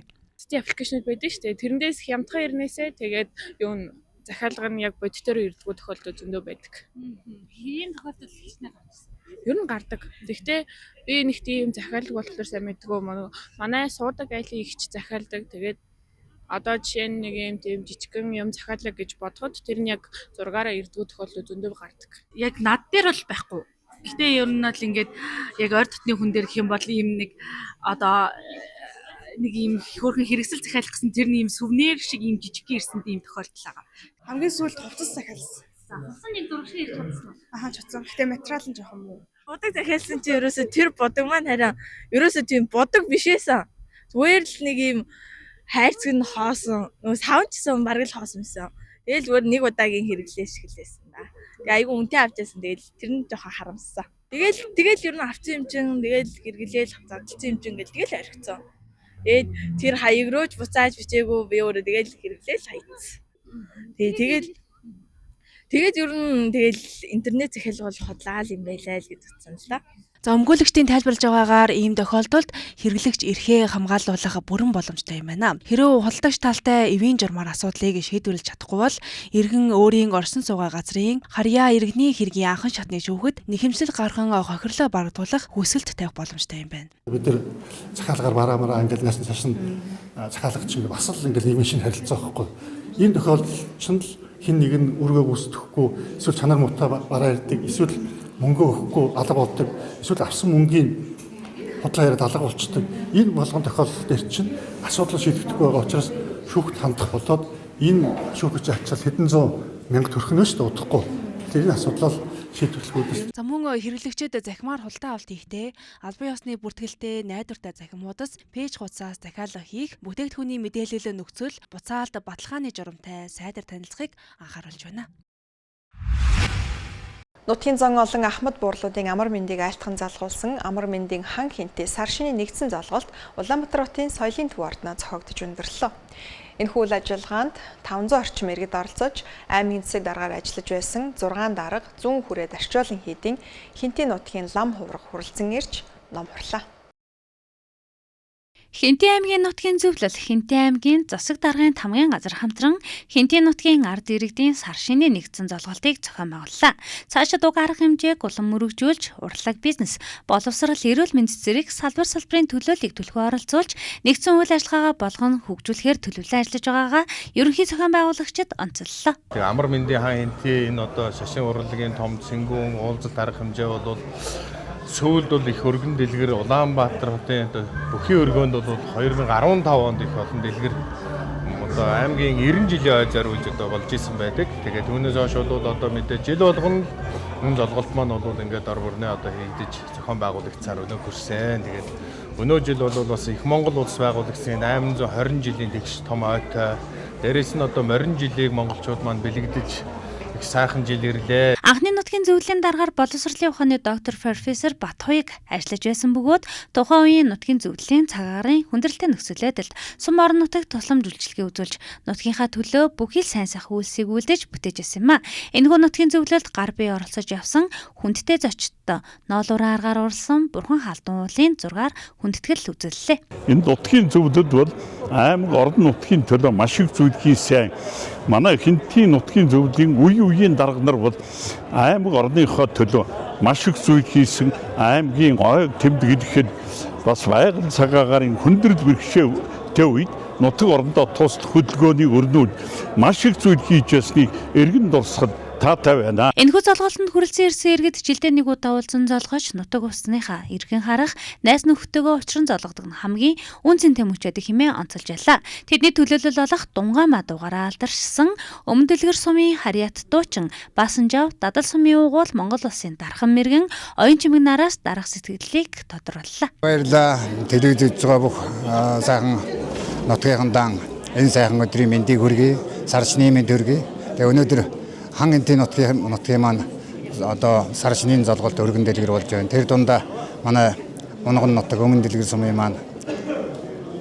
Аппликейшнуд байдаг шүү дээ. Тэрнээс хямдхан ирнээсээ тэгээд юу захиалга нь яг бодитоор ирдгүү тохиолдол зөндөө байдаг. Ийм тохиолдол хийснээр гарсан. Ер нь гардаг. Гэхдээ би нэг тийм захиалга болохоор сайн мэдгүй манай суудаг айлын ихч захиалдаг. Тэгээд одоо жишээ нь нэг юм тийм жижигхэн юм захиалга гэж бодоход тэр нь яг зургаараа ирдгүү тохиолдол зөндөө гардаг. Яг над дээр бол байхгүй. Гэхдээ ер нь бол ингээд яг ойр дотны хүн дээр гэх юм бол ийм нэг одоо нэг юм хөөрхөн хэрэгсэл захиалах гэсэн тэр нэг юм сүвнэр шиг юм жижиг ирсэн тийм тохиолдол байгаа. Хамгийн сүүлд хувцас захиалсан. За хувцсан нэг зураг шиг ирж чадсан уу? Ахаа чадсан. Гэтэ материал нь жоохон муу. Будаг захиалсан чи ерөөсө тэр будаг маань харин ерөөсө тийм будаг бишээсэн. Зүгээр л нэг юм хайрцаг нь хоосон. Нөгөө савнчсан бараг л хоосон юмсан. Тэгэл зүгээр нэг удаагийн хэрэглээс эхэлсэн да. Тэгээ айгу үнэтэй авчихсан. Тэгэл тэр нь жоохон харамссан. Тэгэл ер нь авсан юм чин тэгэл гэргэлээл задлсан юм чин гэл тэгэл орхицсан. Тэр хаяг рууч буцааж бичээгүй би өөрөө тэгэл хэрэглээл хайцсан. Тэгээд ер нь тэгэл интернет захиалга бол хотлаа л юм байлаа л гэж утсан л да. За өмгөөлөгчдийн тайлбарлаж байгаагаар ийм тохиолдолд хэрэглэгч эрхээ хамгаалуулах бүрэн боломжтой юм байна. Хэрэв худалдагч талтай эвийн журмаар асуудлыг шийдвэрлэж чадахгүй бол иргэн өөрийн орсон суугаа газрын харьяа иргэний хэргийн анхан шатны шүүхэд нэхэмжлэл гархан хохирлоо барагдуулах хүсэлт тавих боломжтой юм байна. Бид нар захиалгаар бараа ингээд наасны цааш нь захиалагч ингээд бас л ингээд нийгмийн шинэ харилцаа байхгүй. Ийм тохиолдолд ч хин нэг нь үргээ гүйцэтгэхгүй эсвэл чанар муутай бараа ирдэг эсвэл мөнгө өгөхгүй алга болдог эсвэл авсан мөнгийн худлаа яриад алга болчдөг. Энэ болгон тохиолдолд дээр чинь асуудал шийдэгдэхгүй байгаа учраас шүүхт хандах болоод энэ шүүхч ачаал хэдэн зуун мянга төгрөгнөө ч удахгүй. Тэр энэ асуудлаа шийдвэрлэх үүдээс. За мөн хэрэглэгчид захимаар хултаа авалт хийхдээ албан ёсны бүртгэлтэй найдвартай захимуудаас пэйж хуудасаас захиалга хийх, бүтээгдэхүүний мэдээлэл нөхцөл, буцаалд баталгааны журамтай сайдар танилцахыг анхааруулж байна. Нутгийн зан олон Ахмад буурлуудын амар мэндийг айлтхан залгуулсан амар мэндийн хан хинтээ сар шинийн нэгдсэн залгуулт Улаанбаатар хотын соёлын төв ордноо зохиогдож өндөрлөө. Энэхүү үйл ажиллагаанд 500 орчим иргэд оролцож аймгийн засаг даргаар ажиллаж байсан 6 дарга 100 хүрээд арчуулан хийдийн хинтээ нутгийн лам хувраг хурлцсан ирж ном хурлаа. Хинтээ аймгийн нутгийн зөвлөл Хинтээ аймгийн засаг даргын тамгын газар хамтран Хинтээ нутгийн ард иргэдийн сар шинийн нэгдсэн золголтыг зохион байгууллаа. Цаашид уг арга хэмжээг улам мөрөгжүүлж, урлаг бизнес, боловсрал, эрүүл мэндийн зэрэг салбар салбарын төлөөллийг түлхүү оролцуулж, нэгдсэн үйл ажиллагаагаа болгон хөгжүүлэхээр төлөвлөн ажиллаж байгаагаа ерөнхий зохион байгуулагчид онцоллоо. Амар мэндийн хаан Хинтээ энэ одоо шашин урлагийн том цэнгүүн уулзалт арга хэмжээ бол сүүлд бол их өргөн дэлгэр Улаанбаатар хотын бүхий өргөөнд бол 2015 онд их олон дэлгэр одоо аймгийн 90 жилийн ой зориулж одоо болж исэн байдаг. Тэгээд түүнээс хойш бол одоо мэдээ жил болгон энэ золголт маань бол ингээд ор бүрнээ одоо хийгдэж зохион байгуулагцаар өнөө хүрсэн. Тэгээд өнөө жил бол бас их Монгол улс байгуулагчдын 820 жилийн тэгш том ойтой. Дээрээс нь одоо морин жилийг монголчууд маань бэлэгдэж сайхан жил ирлээ. Анхны нутгийн зөвлөлийн дараагаар боловсролын ухааны доктор профессор Батхуйг ажиллаж байсан бөгөөд тухайн үеийн нутгийн зөвлөлийн цагаарын хүндрэлтэй нөхцөлөдөлд сум орон нутагт тусламж үйлчилгээ үзүүлж нутгийнхаа төлөө бүхий л сайн сайхан үйлсийг үлдээж бүтээж байсан юм а. Энэхүү нутгийн зөвлөлд гар бие оролцож явсан хүндтэй зочдтой ноолуурын аргаар уралсан Бурхан халдун уулын 6-аар хүндэтгэл үзүүллээ. Энэ нутгийн зөвлөлд бол аймаг орон нутгийн төлөө маш их зүйл хийсэн. Манай Хинтээ нутгийн зөвлөлийн үеийн дарга нар бол аймаг орныхоо төлөө маш их зүйл хийсэн. Аймгийн ойг тэмдэглэхэд бас байгаль цагаагаар хүндрэл бэрхшээтэй үед нутаг орондоо тусал хөдөлгөөний өрнүүл маш их зүйл хийж байсныг эргэн дурсахад таатай байна. Энэхүү золголтод хүрэлцэн ирсэн иргэд жилдээ нэг удаа уулзсан золгож нутаг усныхаа эргэн харах, найз нөхдөдөө учран золгодог нь хамгийн үн цэнтэй мөчөд хэмээн онцолж байлаа. Тэдний төлөөлөл болох Дунгаамаа дугаараа алдаршсан Өмнөдөлгөр сумын Харьяат дуучин Баасанжав Дадал сумын уугуул Монгол улсын дархан мэргэн оюун чимэг нараас дарах сэтгэлдлийг тодрууллаа. Баярлалаа. Телевизэд байгаа бүх сайхан нутгийнхандаа энэ сайхан өдрийн мэндийг хүргэе. Сар шинийн мэнд хүргэе. Тэгээ өнөөдөр хан Хинтээ нутгийн маань одоо сар шинийн золголт өргөн дэлгэр болж байна. Тэр дундаа манай Унган нутаг өмнө дэлгэр сумын маань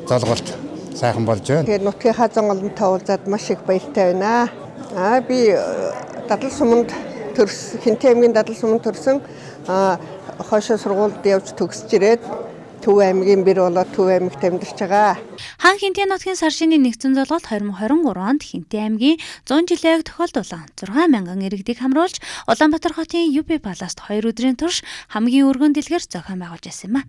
золголт сайхан болж байна. Тэгээд нутгийнхаа зан олонтой уулзаад маш их баяртай байна. Би Дадал суманд Хинтээ аймгийн Дадал суманд төрсөн хойшоо сургуульд явж төгсөж ирээд Төв аймгийн бэр болоод Төв аймагт амьдарч байгаа. Хан Хинтээ нутгийн сар шинийн нэгдсэн золголт 2023 онд Хинтээ аймгийн 100 жилийг тохиолдуулан 6,000 иргэдийг хамруулж Улаанбаатар хотын UB Palace-т 2 өдрийн турш хамгийн өргөн дэлгэр зохион байгуулж байсан юм а.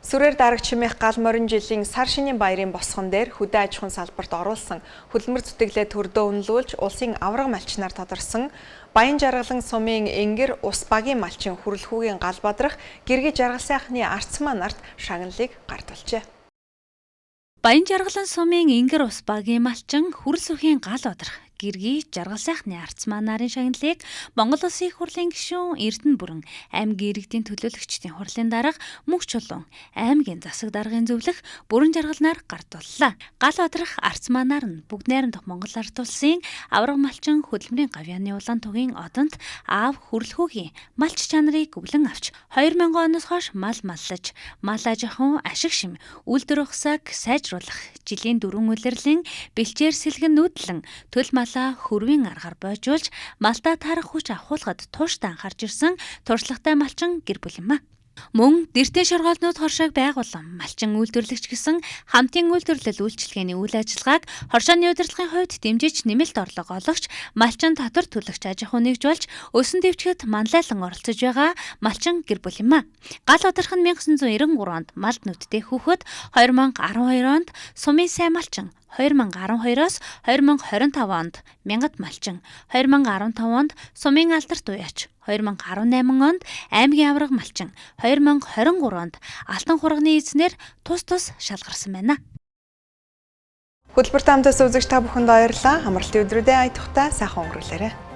Сүрээр дараг чимээх гал морин жилийн сар шинийн баярын босгон дээр хөдөө аж ахуйн салбарт оруулсан хөдөлмөр зүтгэлээ төрдөө үнэлүүлж улсын авраг малчнаар тодорсон Баян жаргалан сумын Энгэр ус багийн малчин хүрэлхүүгийн гал бадрах гэрги жаргал сайхны арцмаа нарт шагналыг гардуулжээ. Баян жаргалан сумын Энгэр ус багийн малчин хүрэлхүүгийн гал бадрах гэрги жаргал сайхны арцмаа нарын шагналыг Монгол Улсын их хурлын гишүүн Эрдэнэ бүрэн аймгийн иргэдийн төлөөлөгчдийн хурлын дарга Мөнх Чулуун аймгийн засаг даргын зөвлөх бүрэн жаргалнаар гардууллаа. Гал бадрах арцмаа нар нь бүгд найрамдах Монгол ард улсын авраг малчин хөдөлмөрийн гавьяаны улаан тугийн одонд аав хүрэлхүүгийн малч чанарыг өвлөн авч 2000 оноос хойш мал маллаж, мал аж ахуйн ашиг шим, үйлдвэр ухсааг сайжруулах, жилийн 4 улирлын бэлчээр сэлгэн нүүдлэн төл мал байгалаа хөрвийн аргаар бойжуулж малдаа таарах хүч авахуулахад тууштай анхаарч ирсэн туршлагатай малчин гэр бүл юм а. Мөн дэртийн шоргоолнууд хоршоог байгуулсан малчин үйлдвэрлэгч гэсэн хамтын үйлдвэрлэл үйлчилгээний үйл ажиллагааг хоршооны удирдлагын хувьд дэмжиж нэмэлт орлого олгогч малчин татвар төлөгч аж ахуй нэгжүүлж өсөн дэвчгэд манлайлан оролцож байгаа малчин гэр бүл юм а. Гал удирдах нь 1993 онд малд нүдтэй хүүхэд 2012 онд сумын сайн малчин 2012-оос 2025 онд мянгат малчин 2015 онд сумын алдарт уяач 2018 онд аймгийн авраг малчин 2023 онд алтан хурганы эзнэр тус шалгарсан байна. Хөтөлбөрт хамтаас үзэгч та бүхэнд баярлалаа. Амралтын өдрүүдэд ая тухтай сайхан өнгөрүүлээрэй.